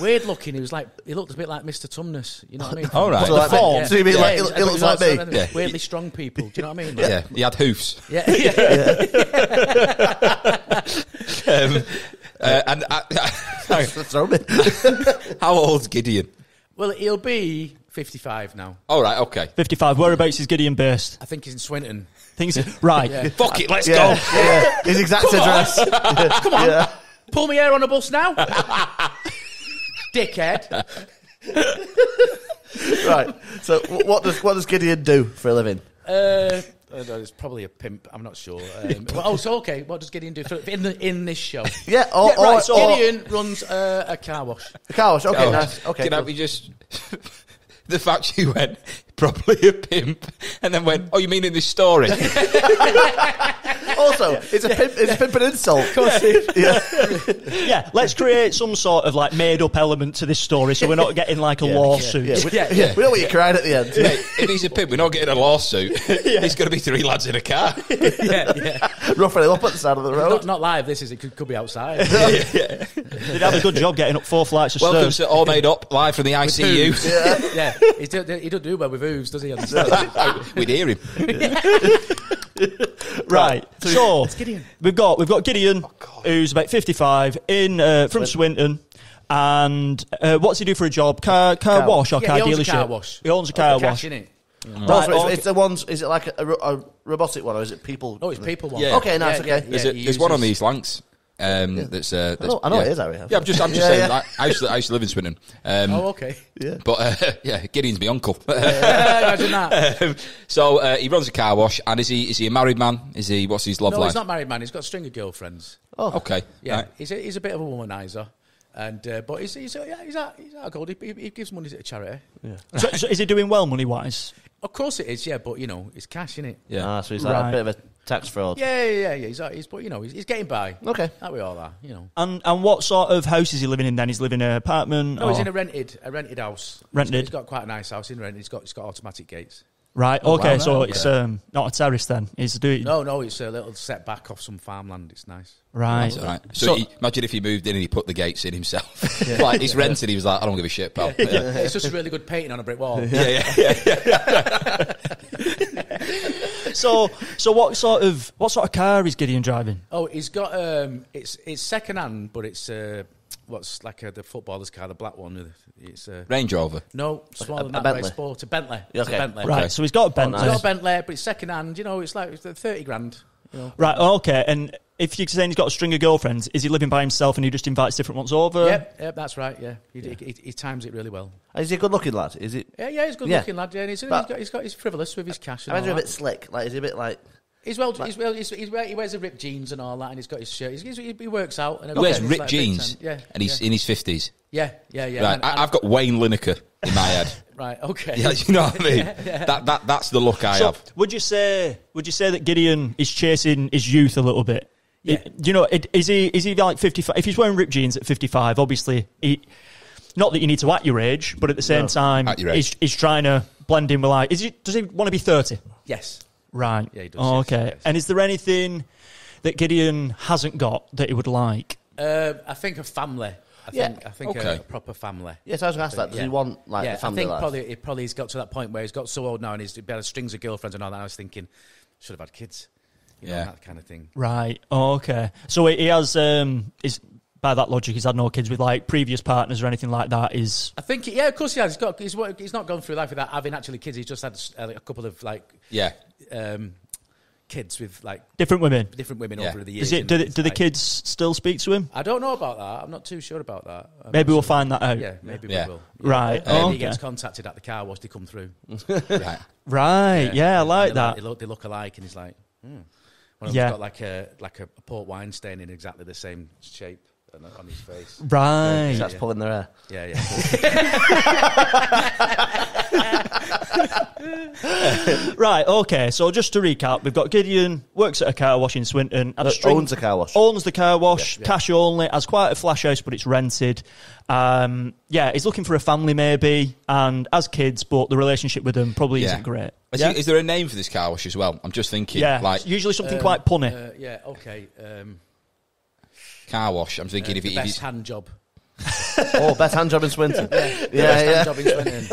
Speaker 5: Weird looking. He looked a bit like Mr. Tumnus. You know what I mean?
Speaker 1: All right.
Speaker 3: So like me. So you mean like, he looks like me?
Speaker 1: Yeah.
Speaker 5: Weirdly strong people. Do you know what I mean?
Speaker 1: yeah, he had hoofs.
Speaker 5: Yeah.
Speaker 1: And
Speaker 3: Throw me.
Speaker 1: how old's Gideon?
Speaker 5: Well, he'll be 55 now.
Speaker 1: All right, okay.
Speaker 2: 55. Whereabouts is Gideon based?
Speaker 5: I think he's in Swinton.
Speaker 2: Things right.
Speaker 5: Yeah.
Speaker 1: Fuck it, let's
Speaker 3: Yeah.
Speaker 1: go.
Speaker 3: Yeah. His exact address.
Speaker 5: Come on.
Speaker 3: Yeah.
Speaker 5: Pull me hair on a bus now. Dickhead.
Speaker 3: Right. So what does Gideon do for a living?
Speaker 5: It's probably a pimp. I'm not sure. Okay. What does Gideon do in this show?
Speaker 3: Yeah.
Speaker 5: Gideon runs a car wash.
Speaker 3: A car wash. Okay,
Speaker 1: Oh,
Speaker 3: nice. Okay.
Speaker 1: Can I
Speaker 3: cool.
Speaker 1: be just... The fact you went, probably a pimp, and then went, oh, you mean in this story?
Speaker 3: Also, it's a pimp an insult. Of course
Speaker 2: Yeah, let's create some sort of like made-up element to this story, so we're not getting like a lawsuit.
Speaker 3: We know what you cried at the end.
Speaker 1: If he's a pimp, we're not getting a lawsuit. It's going to be 3 lads in a car.
Speaker 3: Roughing him up at the side of the road.
Speaker 5: Not live. This is. It could be outside.
Speaker 2: They'd have a good job getting up 4 flights of
Speaker 1: Welcome
Speaker 2: stairs.
Speaker 1: to All Made Up, live from the ICU.
Speaker 5: He doesn't do well with hooves, does he?
Speaker 1: We'd hear him.
Speaker 2: Right. So
Speaker 5: It's Gideon.
Speaker 2: we've got Gideon, who's about 55, from Swinton. And what's he do for a job? Car wash or car
Speaker 5: he owns
Speaker 2: dealership?
Speaker 5: a car wash.
Speaker 2: He owns a car
Speaker 5: Cash,
Speaker 2: wash.
Speaker 5: innit?
Speaker 3: Right, it's the ones. Is it like a robotic one, or is it people?
Speaker 5: Oh, it's people one.
Speaker 1: Yeah.
Speaker 3: Okay, nice. Okay.
Speaker 1: There's one on these Lancs. That's
Speaker 3: I know it is, Harry.
Speaker 1: Yeah, I'm just saying. Like, I used to live in Swinton.
Speaker 5: Okay.
Speaker 3: Yeah.
Speaker 1: But Gideon's my uncle.
Speaker 5: Imagine that.
Speaker 1: So he runs a car wash, and is he a married man? What's his love
Speaker 5: No,
Speaker 1: life?
Speaker 5: he's not married, man. He's got a string of girlfriends.
Speaker 3: Oh,
Speaker 1: Okay.
Speaker 5: Yeah,
Speaker 1: Right.
Speaker 5: he's a bit of a womanizer, and but he's out gold. He gives money to charity.
Speaker 2: So is he doing well money-wise?
Speaker 5: Of course it is, yeah. But it's cash, innit?
Speaker 1: Yeah.
Speaker 3: So he's like a bit of a tax fraud.
Speaker 5: Yeah. He's but he's getting by.
Speaker 3: Okay.
Speaker 5: That we all are,
Speaker 2: And what sort of house is he living in then? He's living in an apartment?
Speaker 5: No,
Speaker 2: or?
Speaker 5: he's in a rented house.
Speaker 2: Rented?
Speaker 5: He's got quite a nice house in rent. He's got automatic gates.
Speaker 2: Right, okay,
Speaker 3: wow,
Speaker 2: so
Speaker 3: right,
Speaker 2: it's not a terrace then. He's doing
Speaker 5: No, it's a little setback off some farmland. It's nice.
Speaker 2: right.
Speaker 1: That's all right. So imagine if he moved in and he put the gates in himself. Like he's rented, he was like, I don't give a shit, pal. Yeah.
Speaker 5: It's just a really good painting on a brick wall.
Speaker 2: So what sort of car is Gideon driving?
Speaker 5: Oh, he's got it's second hand, but it's what's like the footballer's car, the black one. It's
Speaker 1: Range Rover.
Speaker 5: no smaller than that,
Speaker 3: Bentley.
Speaker 5: but it's sport, a Bentley. It's
Speaker 3: Okay.
Speaker 5: a Bentley.
Speaker 2: Right, so he's got a Bentley.
Speaker 5: He's got a Bentley, but it's second hand. It's like 30 grand.
Speaker 2: Right, okay, and if you're saying he's got a string of girlfriends, is he living by himself and he just invites different ones over?
Speaker 5: Yep, that's right. Yeah, he times it really well.
Speaker 3: Is he a good-looking lad? Is it?
Speaker 5: Yeah, he's a good looking lad. Yeah, and he's frivolous with his cash. And
Speaker 3: I imagine
Speaker 5: all
Speaker 3: a bit
Speaker 5: that.
Speaker 3: slick. Like, is he a bit like?
Speaker 5: He wears the ripped jeans and all that, and he's got his shirt. He works out. And
Speaker 1: He wears
Speaker 5: everything.
Speaker 1: ripped
Speaker 5: It's like
Speaker 1: jeans,
Speaker 5: big time.
Speaker 1: and he's in his 50s.
Speaker 5: Yeah.
Speaker 1: Right,
Speaker 5: And
Speaker 1: I've got Wayne Lineker in my head.
Speaker 5: right, okay.
Speaker 1: Yeah, you know what I mean? That's the look I
Speaker 2: So
Speaker 1: have.
Speaker 2: would you say that Gideon is chasing his youth a little bit?
Speaker 5: Yeah.
Speaker 2: Is he like 55? If he's wearing ripped jeans at 55, obviously not that you need to act your age, but at the same time,
Speaker 1: At your age.
Speaker 2: he's trying to blend in with like. Does he want to be 30?
Speaker 5: Yes.
Speaker 2: Right.
Speaker 5: Yeah, he does,
Speaker 2: Oh,
Speaker 5: yes,
Speaker 2: okay.
Speaker 5: yes.
Speaker 2: And is there anything that Gideon hasn't got that he would like?
Speaker 5: I think a family. I think
Speaker 1: Okay.
Speaker 5: a proper family.
Speaker 3: Yes, I was going to ask that. Does he want like
Speaker 5: yeah,
Speaker 3: the family
Speaker 5: I think
Speaker 3: life?
Speaker 5: probably he's got to that point where he's got so old now and he's got strings of girlfriends and all that. I was thinking, should have had kids. That kind of thing.
Speaker 2: Right. Oh, okay. So he has. Is by that logic, he's had no kids with like previous partners or anything like that. I
Speaker 5: think, of course he has. He's not gone through life without having actually kids. He's just had a couple of kids with like
Speaker 2: different women.
Speaker 5: Over the years.
Speaker 2: Do the kids still speak to him?
Speaker 5: I don't know about that. I'm not too sure about that.
Speaker 2: Maybe we'll find that out.
Speaker 5: Yeah, maybe we will.
Speaker 2: Right.
Speaker 5: Maybe
Speaker 2: Okay.
Speaker 5: he gets contacted at the car wash. They come through.
Speaker 2: Right. Yeah, I like that.
Speaker 5: They look alike, and he's like, One of them's got like a port wine stain in exactly the same shape on his face.
Speaker 2: Right.
Speaker 3: That's pulling their hair.
Speaker 2: Right, okay, so just to recap, we've got Gideon, works at a car wash in Swinton.
Speaker 3: Owns the car wash.
Speaker 2: Owns the car wash, cash only, has quite a flash house, but it's rented. He's looking for a family maybe, and has kids, but the relationship with them probably isn't great.
Speaker 1: Is there a name for this car wash as well? I'm just thinking.
Speaker 2: Yeah,
Speaker 1: like
Speaker 2: usually something quite punny.
Speaker 5: Okay.
Speaker 1: Car wash. I'm thinking if
Speaker 5: best hand job.
Speaker 3: Best hand job in Swinton.
Speaker 5: Best hand job in Swinton.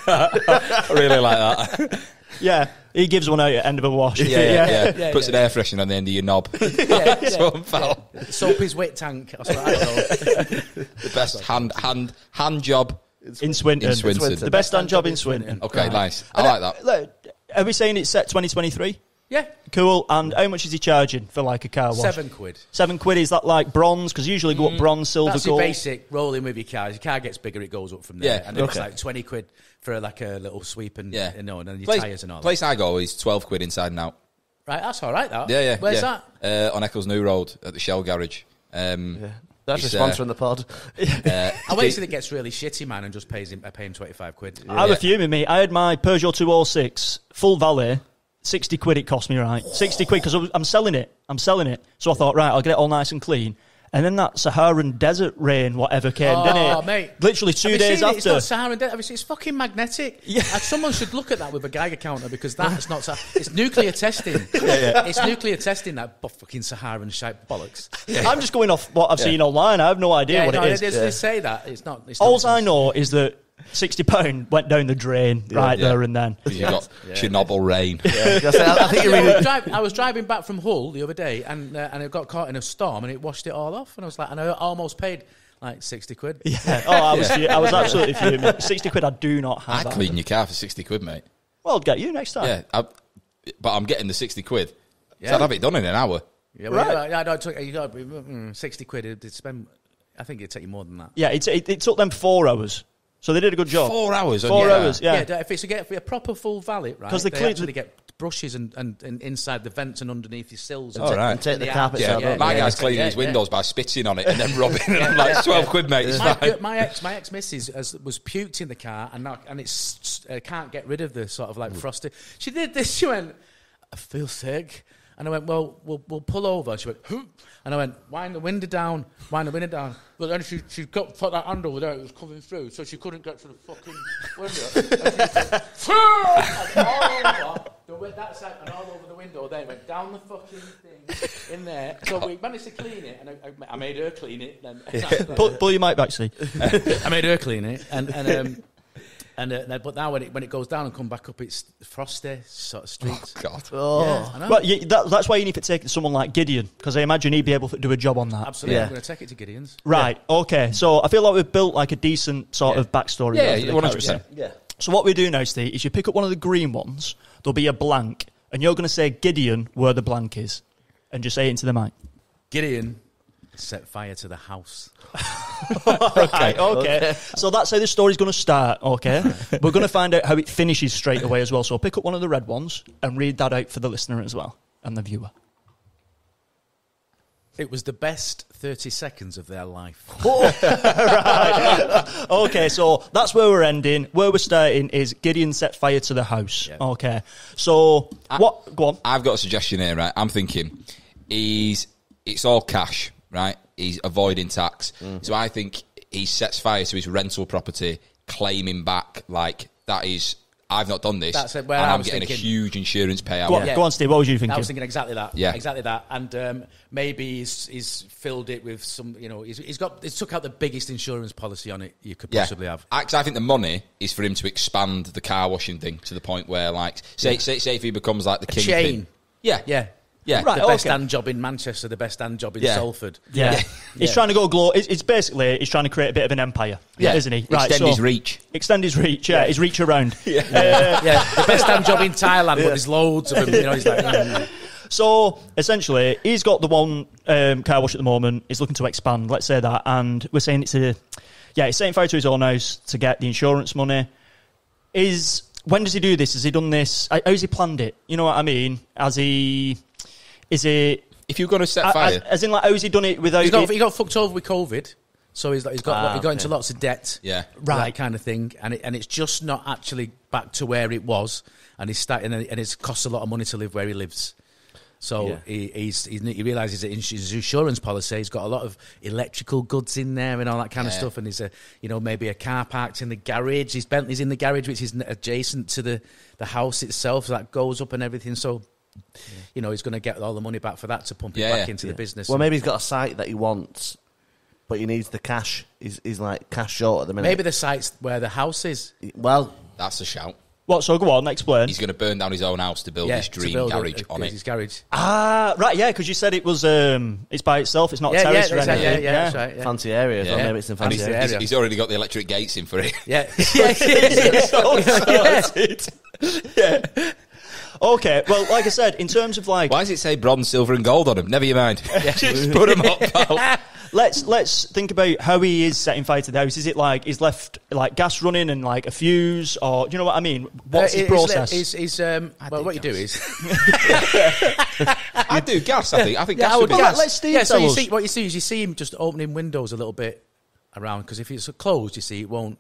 Speaker 1: I really like that.
Speaker 2: Yeah, he gives one out at the end of a wash.
Speaker 1: Yeah. Puts an air freshener on the end of your knob.
Speaker 5: Soap his wet tank. I don't know.
Speaker 1: The best hand job
Speaker 2: in Swinton. The best hand job in Swinton.
Speaker 1: Okay, nice. I like that.
Speaker 2: Look, are we saying it's set 2023?
Speaker 5: Yeah.
Speaker 2: Cool. And how much is he charging for like a car wash?
Speaker 5: £7.
Speaker 2: £7. Is that like bronze? Because usually go up bronze, silver,
Speaker 5: That's
Speaker 2: gold.
Speaker 5: your basic rolling with your car. As your car gets bigger, it goes up from there.
Speaker 1: Yeah.
Speaker 5: And then it's like £20 for like a little sweep and then your tyres and all that.
Speaker 1: Place I go is £12 inside and out.
Speaker 5: Right, that's all right, that.
Speaker 1: Yeah.
Speaker 5: Where's that?
Speaker 1: On Eccles New Road at the Shell Garage.
Speaker 3: That's a sponsor in the pod.
Speaker 5: I wait till it gets really shitty, man, and just pay him £25.
Speaker 2: I have a fuming, mate. I had my Peugeot 206 full valet. 60 quid it cost me, right? 60 quid because I'm selling it. So I thought, right, I'll get it all nice and clean. And then that Saharan desert rain, whatever, came, didn't it?
Speaker 5: Mate.
Speaker 2: Literally 2 days after.
Speaker 5: It's not Saharan desert. It's fucking magnetic.
Speaker 2: Yeah.
Speaker 5: Someone should look at that with a Geiger counter because that's not... It's nuclear testing. It's nuclear testing, that fucking Saharan shite bollocks.
Speaker 2: Yeah. I'm just going off what I've seen online. I have no idea what it is.
Speaker 5: They say that. It's not...
Speaker 2: All I know is that £60 went down the drain there and then.
Speaker 1: You got Chernobyl rain.
Speaker 3: I think you really...
Speaker 5: I was driving back from Hull the other day and it got caught in a storm and it washed it all off. And I was like, and I almost paid like 60 quid.
Speaker 2: Yeah. I was absolutely fuming. 60 quid I do not have.
Speaker 1: I'd clean your car for 60 quid, mate.
Speaker 2: Well, I'll get you next time.
Speaker 1: Yeah, but I'm getting the 60 quid. Yeah. So I'd have it done in an hour.
Speaker 5: Yeah, well, right. You got 60 quid. It'd spend... I think it'd take you more than that.
Speaker 2: Yeah, it took them 4 hours. So they did a good job.
Speaker 1: 4 hours.
Speaker 2: 4 hours. Yeah.
Speaker 5: If it's a proper full valet, right? Because they actually get brushes and inside the vents and underneath your sills.
Speaker 3: And take the carpets out.
Speaker 1: My guy's cleaning his windows by spitting on it and then rubbing it. I'm like, 12 quid, mate. It's fine.
Speaker 5: My ex-missus was puked in the car and it's can't get rid of the sort of like frosty. She did this. She went, I feel sick. And I went, well, we'll pull over. She went, Hoo. And I went, wind the window down. But then she put that handle there, it was coming through, so she couldn't get to the fucking window. And she said, all over that side and all over the window. Then went down the fucking thing in there. So we managed to clean it, and I made her clean it. Then
Speaker 2: pull your mic back, Steve.
Speaker 5: I made her clean it, but now when it goes down and come back up, it's frosty sort of streets.
Speaker 1: Oh God!
Speaker 5: Yeah, I know.
Speaker 2: Well, that's why you need to take someone like Gideon, because I imagine he'd be able to do a job on that.
Speaker 5: Absolutely, I'm going to take it to Gideons.
Speaker 2: Right. Yeah. Okay. So I feel like we've built like a decent sort of backstory.
Speaker 1: Yeah, 100%.
Speaker 3: Yeah.
Speaker 2: So what we do now, Steve, is you pick up one of the green ones. There'll be a blank, and you're going to say Gideon where the blank is, and just say it into the mic.
Speaker 5: Gideon set fire to the house.
Speaker 2: Okay. So that's how the story's going to start, okay? We're going to find out how it finishes straight away as well. So pick up one of the red ones and read that out for the listener as well, and the viewer.
Speaker 5: It was the best 30 seconds of their life.
Speaker 2: Right. Okay, so that's where we're ending. Where we're starting is Gideon set fire to the house. Yeah. Okay. So, what? Go on.
Speaker 1: I've got a suggestion here, right? I'm thinking it's all cash, right? He's avoiding tax. So I think he sets fire to his rental property, claiming back, like, that is... I've not done this,
Speaker 5: That's it,
Speaker 1: and I'm getting a huge insurance payout.
Speaker 2: Go on, Steve. What was you thinking?
Speaker 5: I was thinking exactly that.
Speaker 1: Yeah,
Speaker 5: exactly that. And maybe he's filled it with some. He's took out the biggest insurance policy on it you could possibly have.
Speaker 1: I think the money is for him to expand the car washing thing to the point where, like, say if he becomes like the kingpin.
Speaker 5: Yeah.
Speaker 2: Right,
Speaker 5: the best hand job in Manchester, the best hand job in Salford.
Speaker 2: Yeah. He's trying to go glow. It's basically he's trying to create a bit of an empire, isn't he? Right,
Speaker 1: Extend his reach.
Speaker 2: Extend his reach, his reach around.
Speaker 5: The best hand job in Thailand, but there's loads of them. He's like,
Speaker 2: So, essentially, he's got the one car wash at the moment. He's looking to expand, let's say that. And we're saying he's setting fire to his own house to get the insurance money. When does he do this? Has he done this? How's he planned it? You know what I mean? Is it...
Speaker 1: If you're going to set fire...
Speaker 2: As in, like, how's he done it without...
Speaker 5: He got fucked over with COVID, so he got into lots of debt.
Speaker 1: Yeah.
Speaker 5: Right. That kind of thing. And it's just not actually back to where it was, and it's cost a lot of money to live where he lives. So he realises that his insurance policy, he's got a lot of electrical goods in there and all that kind of stuff, and there's maybe a car parked in the garage. His Bentley's in the garage, which is adjacent to the house itself, so that goes up and everything. So... he's going to get all the money back for that to pump it back into the business.
Speaker 3: Well, maybe he's got a site that he wants, but he needs the cash. He's like cash short at the minute.
Speaker 5: Maybe the site's where the house is.
Speaker 3: Well,
Speaker 1: that's a shout.
Speaker 2: What? So go on, explain.
Speaker 1: He's going to burn down his own house to build his dream garage on it.
Speaker 5: His garage.
Speaker 2: Right, because you said it was it's by itself. It's not a terrace or anything.
Speaker 5: Yeah, that's right. Yeah.
Speaker 3: Fancy area. Yeah. Maybe it's in fancy area.
Speaker 1: He's already got the electric gates in for it.
Speaker 5: Yeah.
Speaker 2: Yeah. Okay, well, like I said, in terms of like...
Speaker 1: Why does it say bronze, silver and gold on them? Never you mind. Just put them up, pal.
Speaker 2: let's think about how he is setting fire to the house. Is it like he's left like gas running and like a fuse, or do you know what I mean? What's his process?
Speaker 5: Well, what you do is
Speaker 1: I do gas. I think gas would be
Speaker 2: gas. Let's Steve
Speaker 5: so what you see is you see him just opening windows a little bit around, because if it's closed, you see it won't.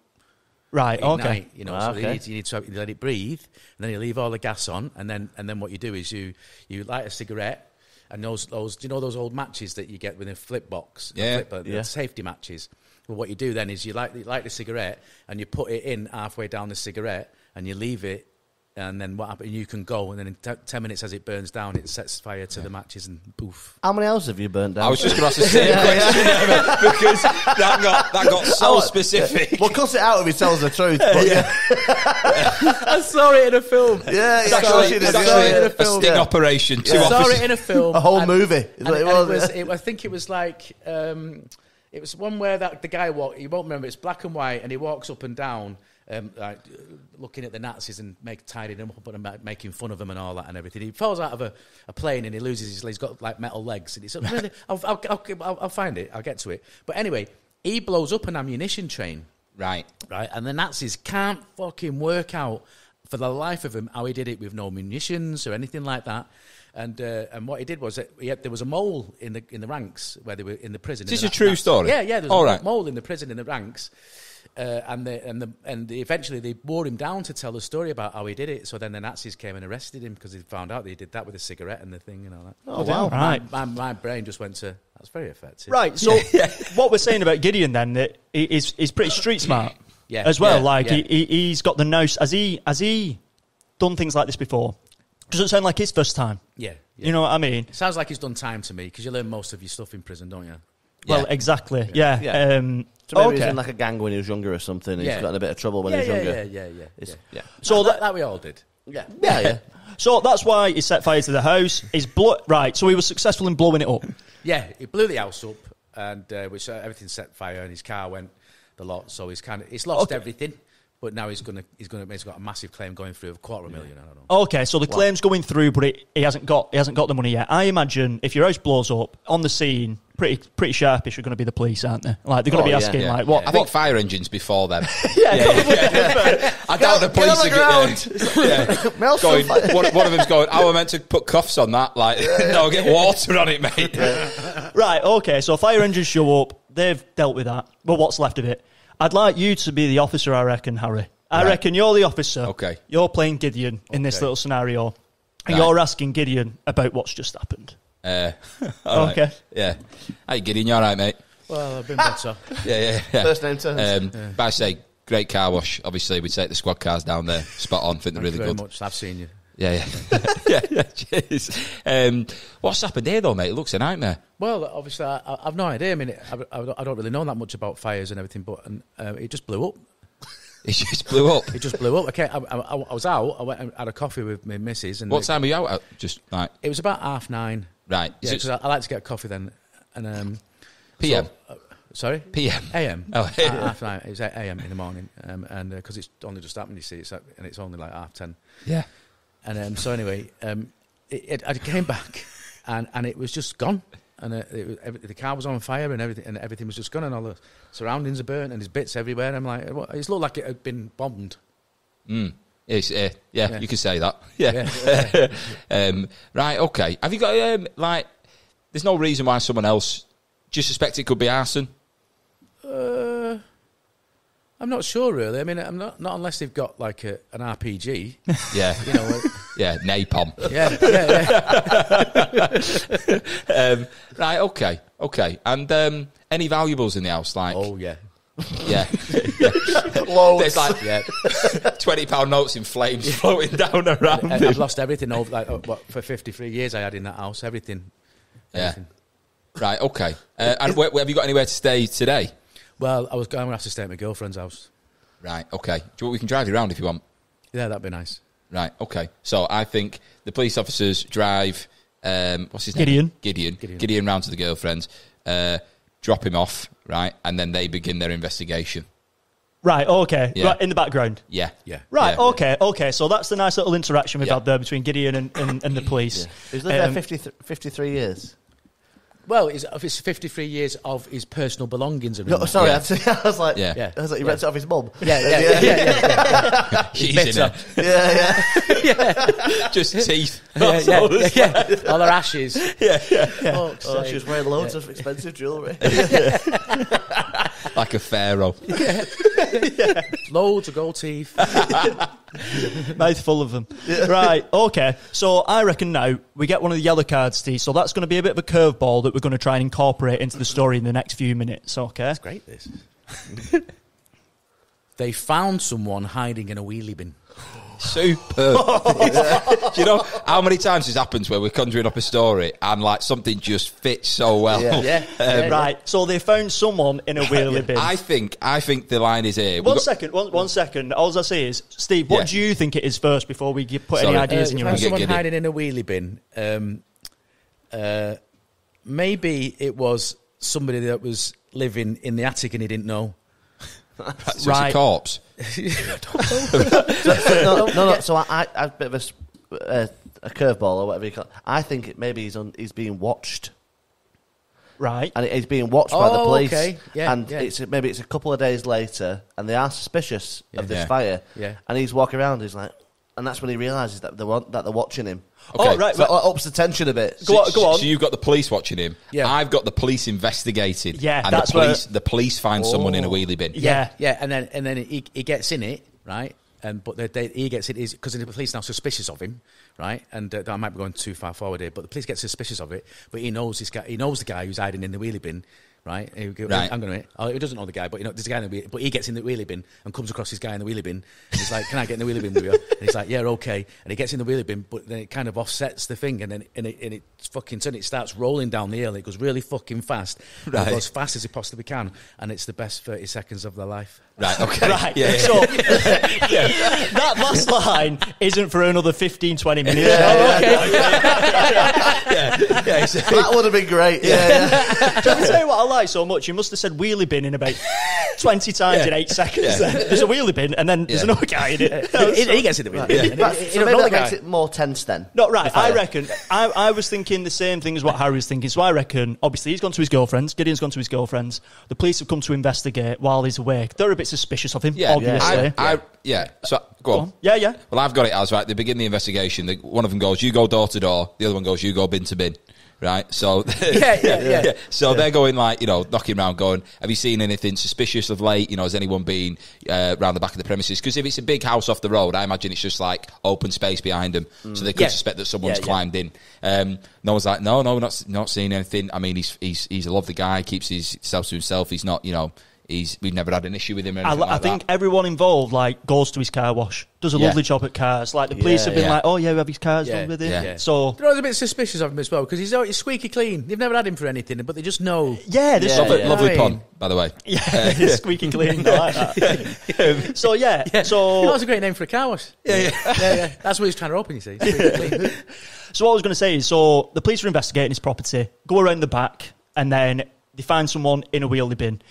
Speaker 2: Right.
Speaker 5: Ignite,
Speaker 2: okay.
Speaker 5: You know, so you need to let it breathe, and then you leave all the gas on, and then what you do is you light a cigarette. And those, you know, those old matches that you get with a flip box, the safety matches. Well, what you do then is you light the cigarette, and you put it in halfway down the cigarette, and you leave it, and then what happens? You can go, and then in 10 minutes, as it burns down, it sets fire to the matches, and poof.
Speaker 3: How many houses have you burnt down?
Speaker 1: I was just going to ask the same question because that got so specific.
Speaker 3: Well, cuss it out if he tells the truth. But
Speaker 5: I saw it in a film.
Speaker 3: Yeah,
Speaker 1: it's actually a sting operation.
Speaker 5: I saw it in a film.
Speaker 3: A whole movie.
Speaker 5: I think it was like it was one where the guy you won't remember. It's black and white, and he walks up and down. Like looking at the Nazis and tidying them up and making fun of them and all that and everything. He falls out of a plane and he loses his legs. He's got like metal legs. And he's really, I'll find it. I'll get to it. But anyway, he blows up an ammunition train.
Speaker 1: Right.
Speaker 5: And the Nazis can't fucking work out for the life of him how he did it with no munitions or anything like that. And what he did was that there was a mole in the ranks where they were in the prison.
Speaker 1: Is this a true story?
Speaker 5: Yeah. There was a mole in the prison in the ranks. And eventually they wore him down to tell the story about how he did it. So then the Nazis came and arrested him because they found out that he did that with a cigarette and the thing and all that.
Speaker 2: Oh, wow. Right.
Speaker 5: My brain just went to, that's very effective.
Speaker 2: Right, so what we're saying about Gideon then, that he's pretty street smart as well. He's got the nose. Has he done things like this before? Doesn't sound like his first time.
Speaker 5: Yeah.
Speaker 2: You know what I mean?
Speaker 5: It sounds like he's done time to me, because you learn most of your stuff in prison, don't you?
Speaker 2: Well, exactly. Yeah.
Speaker 3: So maybe he was in like a gang when he was younger or something. And he's got in a bit of trouble when he was younger.
Speaker 5: Yeah.
Speaker 2: So
Speaker 5: that we all did.
Speaker 3: Yeah.
Speaker 2: So that's why he set fire to the house. Right. So he was successful in blowing it up.
Speaker 5: Yeah, he blew the house up, and which everything set fire, and his car went the lot. So he's lost everything. But now he's got a massive claim going through of $250,000. I don't know.
Speaker 2: Okay, so the claim's going through, but he hasn't got the money yet. I imagine if your house blows up on the scene, pretty sharpish are going to be the police, aren't they? Like they're going to be asking like what?
Speaker 1: I think fire engines before them.
Speaker 2: I
Speaker 1: doubt the police are going. One of them's going, "Oh, we're meant to put cuffs on that." Like, no, get water on it, mate.
Speaker 2: Right. Okay. So fire engines show up. They've dealt with that. But what's left of it? I'd like you to be the officer, I reckon, Harry. I reckon you're the officer.
Speaker 1: Okay.
Speaker 2: You're playing Gideon in this little scenario. And you're asking Gideon about what's just happened.
Speaker 1: Okay.
Speaker 2: Right.
Speaker 1: Yeah. Hey, Gideon, you all right, mate?
Speaker 5: Well, I've been better.
Speaker 1: Yeah.
Speaker 3: First name turns.
Speaker 1: But I say, great car wash. Obviously, we take the squad cars down there. Spot on. Think they're really good.
Speaker 5: Much. I've seen you.
Speaker 1: Yeah. Cheers. What's happened here, though, mate? It looks a nightmare.
Speaker 5: Well, obviously, I've no idea. I mean, I don't really know that much about fires and everything, but it just blew up.
Speaker 1: It just blew up?
Speaker 5: It just blew up. Okay, I was out. I went and had a coffee with my missus. And
Speaker 1: what time were you out at? Just like...
Speaker 5: It was about 9:30.
Speaker 1: Right.
Speaker 5: Yeah, because I like to get coffee then. And
Speaker 1: PM?
Speaker 5: Sorry?
Speaker 1: PM?
Speaker 5: AM.
Speaker 1: Oh,
Speaker 5: 9:30. It was 8 AM in the morning. And because it's only just happened, you see, and it's only like 10:30.
Speaker 1: Yeah.
Speaker 5: And so anyway, I came back, and it was just gone, and the car was on fire, and everything was just gone, and all the surroundings are burnt, and there's bits everywhere. I'm like, it looked like it had been bombed.
Speaker 1: It's, you can say that. Yeah. Right. Okay. Have you got there's no reason why someone else? Do you suspect it could be arson?
Speaker 5: I'm not sure, really. I mean, I'm not unless they've got like an RPG.
Speaker 1: Yeah,
Speaker 5: you know.
Speaker 1: Yeah, napalm.
Speaker 5: Yeah.
Speaker 1: Right. Okay. And any valuables in the house? Like,
Speaker 5: oh yeah.
Speaker 1: Yeah. There's like £20 notes in flames floating down around.
Speaker 5: I've lost everything over for 53 years. I had in that house everything.
Speaker 1: Yeah. Right. Okay. And have you got anywhere to stay today?
Speaker 5: Well, I'm going to have to stay at my girlfriend's house.
Speaker 1: Right, okay. We can drive you around if you want.
Speaker 5: Yeah, that'd be nice.
Speaker 1: Right, okay. So I think the police officers drive, what's his name? Gideon round to the girlfriend's, drop him off, right, and then they begin their investigation.
Speaker 2: Right, okay. Yeah. Right, in the background.
Speaker 1: Yeah.
Speaker 2: Right, okay. So that's the nice little interaction we've had there between Gideon and the police.
Speaker 3: He's lived there 53 years.
Speaker 5: Well, it's 53 years of his personal belongings.
Speaker 3: No, sorry, I was like, he rents it off his mum.
Speaker 5: Yeah.
Speaker 1: She's in it.
Speaker 3: Yeah.
Speaker 1: Just teeth.
Speaker 5: All her ashes.
Speaker 3: Oh, she was wearing loads of expensive jewellery.
Speaker 1: Like a pharaoh.
Speaker 5: Loads of gold teeth.
Speaker 2: Mouth full of them. Right, okay. So I reckon now we get one of the yellow cards, Steve. So that's going to be a bit of a curveball that we're going to try and incorporate into the story in the next few minutes, okay?
Speaker 5: That's great, this. They found someone hiding in a wheelie bin.
Speaker 1: Super. Do you know how many times this happens where we're conjuring up a story and like something just fits so well?
Speaker 2: Right. So they found someone in a wheelie bin.
Speaker 1: I think the line is here.
Speaker 2: One second. All I say is, Steve, what do you think it is first before we put any ideas in your
Speaker 5: head?
Speaker 2: head?
Speaker 5: Someone hiding in a wheelie bin. Maybe it was somebody that was living in the attic and he didn't know.
Speaker 1: So right. It's a corpse.
Speaker 3: No. So I a bit of a curveball or whatever you call it. I think maybe he's being watched.
Speaker 2: Right.
Speaker 3: And he's being watched by the police.
Speaker 5: Okay. Yeah,
Speaker 3: and it's a couple of days later, and they are suspicious of this fire.
Speaker 5: Yeah.
Speaker 3: And he's walking around. He's like, and that's when he realises that they're watching him.
Speaker 1: Okay.
Speaker 2: Oh, right.
Speaker 3: So it ups the tension a bit.
Speaker 2: Go on.
Speaker 1: So you've got the police watching him.
Speaker 5: Yeah.
Speaker 1: I've got the police investigating.
Speaker 2: Yeah,
Speaker 1: and
Speaker 2: that's
Speaker 1: the police find someone in a wheelie bin.
Speaker 2: Yeah.
Speaker 5: And then he gets in it, right? But he gets it because the police are now suspicious of him, right? And I might be going too far forward here, but the police get suspicious of it. But he knows this guy. He knows the guy who's hiding in the wheelie bin. Right, I'm going to. He doesn't know the guy, but there's a guy in the wheelie. But he gets in the wheelie bin and comes across this guy in the wheelie bin. And he's like, "Can I get in the wheelie bin with you?" And he's like, "Yeah, okay." And he gets in the wheelie bin, but then it kind of offsets the thing, and then it starts rolling down the hill. It goes really fucking fast. Right. It goes as fast as it possibly can, and it's the best 30 seconds of their life.
Speaker 1: Right. Okay.
Speaker 2: Right.
Speaker 1: Yeah.
Speaker 2: So that last line isn't for another 15, 20 minutes.
Speaker 3: That would have been great. Yeah.
Speaker 2: Can I tell you what I like so much? You must have said wheelie bin in about 20 times in 8 seconds.
Speaker 1: Yeah.
Speaker 2: There's a wheelie bin, and then there's another guy in it.
Speaker 5: He gets in the wheelie bin.
Speaker 3: So maybe that makes it more tense then.
Speaker 2: No, right. I reckon I was thinking the same thing as what Harry was thinking. So I reckon, obviously, he's gone to his girlfriend's. Gideon's gone to his girlfriend's. The police have come to investigate while he's awake. They're a bit suspicious of him, obviously.
Speaker 1: So go on.
Speaker 2: Yeah.
Speaker 1: Well, I've got it as right. They begin the investigation. One of them goes, "You go door to door." The other one goes, "You go bin to bin." Right, so So they're going knocking around, going, "Have you seen anything suspicious of late? Has anyone been round the back of the premises?" Because if it's a big house off the road, I imagine it's just like open space behind them, so they could suspect that someone's climbed in. No one's like, "No, not seeing anything." I mean, he's a lovely guy, keeps his self to himself. He's not, we've never had an issue with him. Or I
Speaker 2: think everyone involved goes to his car wash, does a lovely job at cars. Like the police have been like, "Oh yeah, we have his cars done with him." Yeah. So
Speaker 5: they're always a bit suspicious of him as well because he's squeaky clean. They've never had him for anything, but they just know.
Speaker 2: Yeah, this
Speaker 1: lovely pun, by the way.
Speaker 2: Yeah, squeaky clean. I like that. So
Speaker 5: that's a great name for a car wash. Yeah. That's what he's trying to open. You see, squeaky clean.
Speaker 2: So what I was going to say is, the police are investigating his property, go around the back, and then they find someone in a wheelie bin.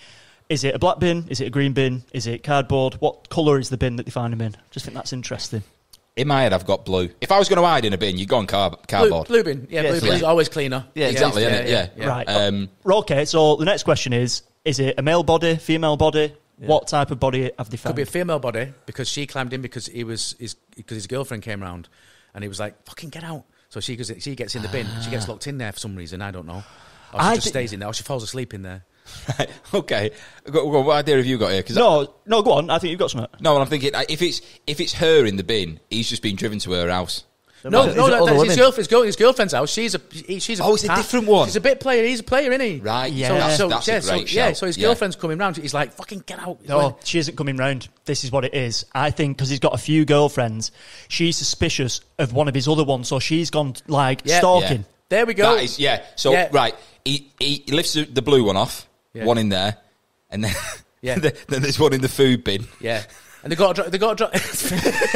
Speaker 2: Is it a black bin? Is it a green bin? Is it cardboard? What colour is the bin that they find him in? Just think that's interesting.
Speaker 1: In my head, I've got blue. If I was going to hide in a bin, you'd go on cardboard.
Speaker 5: Blue bin. Yeah, blue bin is always cleaner.
Speaker 1: Yeah, exactly. Yeah.
Speaker 2: Right. Okay, so the next question is it a male body, female body? Yeah. What type of body have they found?
Speaker 5: Could be a female body because she climbed in because his girlfriend came round and he was like, "Fucking get out." So she gets in the bin. She gets locked in there for some reason. I don't know. Or she just stays in there. Or she falls asleep in there.
Speaker 1: Right. Okay. What idea have you got here?
Speaker 2: No. Go on. I think you've got something.
Speaker 1: No, I'm thinking if it's her in the bin, he's just been driven to her house.
Speaker 5: No, that's his girlfriend's house. She's a
Speaker 1: it's a different one.
Speaker 5: She's a bit player. He's a player, isn't he?
Speaker 1: Right. Yeah. That's a great shout.
Speaker 5: So his girlfriend's coming round. He's like, "Fucking get out."
Speaker 2: No, she isn't coming round. This is what it is. I think because he's got a few girlfriends, she's suspicious of one of his other ones, so she's gone stalking.
Speaker 5: Yeah. There we go.
Speaker 1: Right. He lifts the blue one off. Yeah. One in there, and then then there's one in the food bin.
Speaker 5: Yeah, and they got to drop.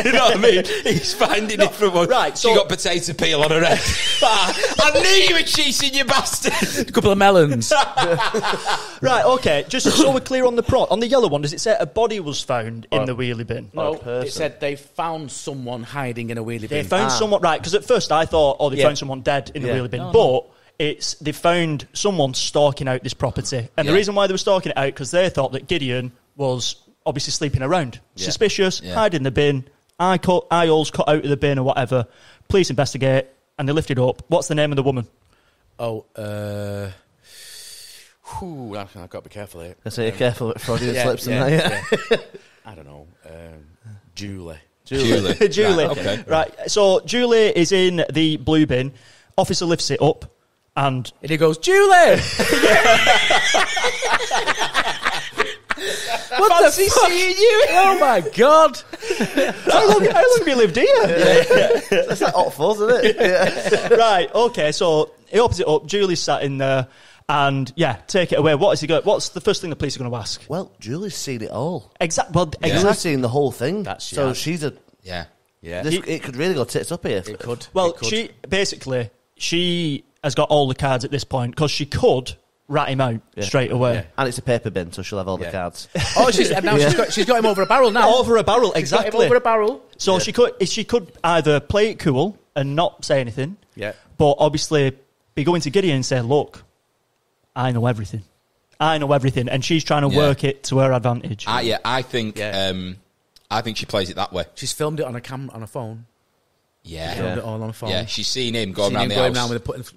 Speaker 1: You know what I mean? He's finding different ones.
Speaker 2: Right,
Speaker 1: so she got potato peel on her head. I knew you were cheating, you bastard.
Speaker 5: A couple of melons.
Speaker 2: Right, okay. Just so we're clear on the yellow one, does it say a body was found in the wheelie bin?
Speaker 5: No, it said they found someone hiding in a wheelie bin.
Speaker 2: They found someone, right? Because at first I thought, they found someone dead in the wheelie bin, but. They found someone stalking out this property. And the reason why they were stalking it out, because they thought that Gideon was obviously sleeping around. Suspicious, hide in the bin, eye holes cut out of the bin or whatever. Police investigate, and they lift it up. What's the name of the woman?
Speaker 5: I've got to be careful here.
Speaker 3: So you're careful with Freudian slips and that,
Speaker 5: I don't know. Julie.
Speaker 2: Julie.
Speaker 1: Right, okay.
Speaker 2: Right. So Julie is in the blue bin. Officer lifts it up, and
Speaker 5: he goes, Julie! What the fuck? Seeing you? Oh my God!
Speaker 2: How long have you lived here?
Speaker 3: That's like hot fuzz, isn't it? Yeah.
Speaker 2: Right. Okay. So he opens it up. Julie's sat in there, and take it away. What's the first thing the police are going to ask?
Speaker 3: Well, Julie's seen it all.
Speaker 2: Exactly.
Speaker 3: Julie's seen the whole thing.
Speaker 2: So
Speaker 3: she's a
Speaker 1: Yeah.
Speaker 3: It could really go tits up here.
Speaker 5: It could.
Speaker 2: Well,
Speaker 5: it could.
Speaker 2: she has got all the cards at this point because she could rat him out straight away.
Speaker 3: Yeah. And it's a paper bin, so she'll have all the cards.
Speaker 5: Oh, she's got him over a barrel now.
Speaker 2: Over a barrel, exactly.
Speaker 5: She's got him over a barrel.
Speaker 2: So she could either play it cool and not say anything, but obviously be going to Gideon and say, "Look, I know everything. And she's trying to work it to her advantage.
Speaker 1: I think she plays it that way.
Speaker 5: She's filmed it on a phone.
Speaker 1: Yeah.
Speaker 5: Filmed it all on a phone.
Speaker 1: Yeah, she's seen him going around the house.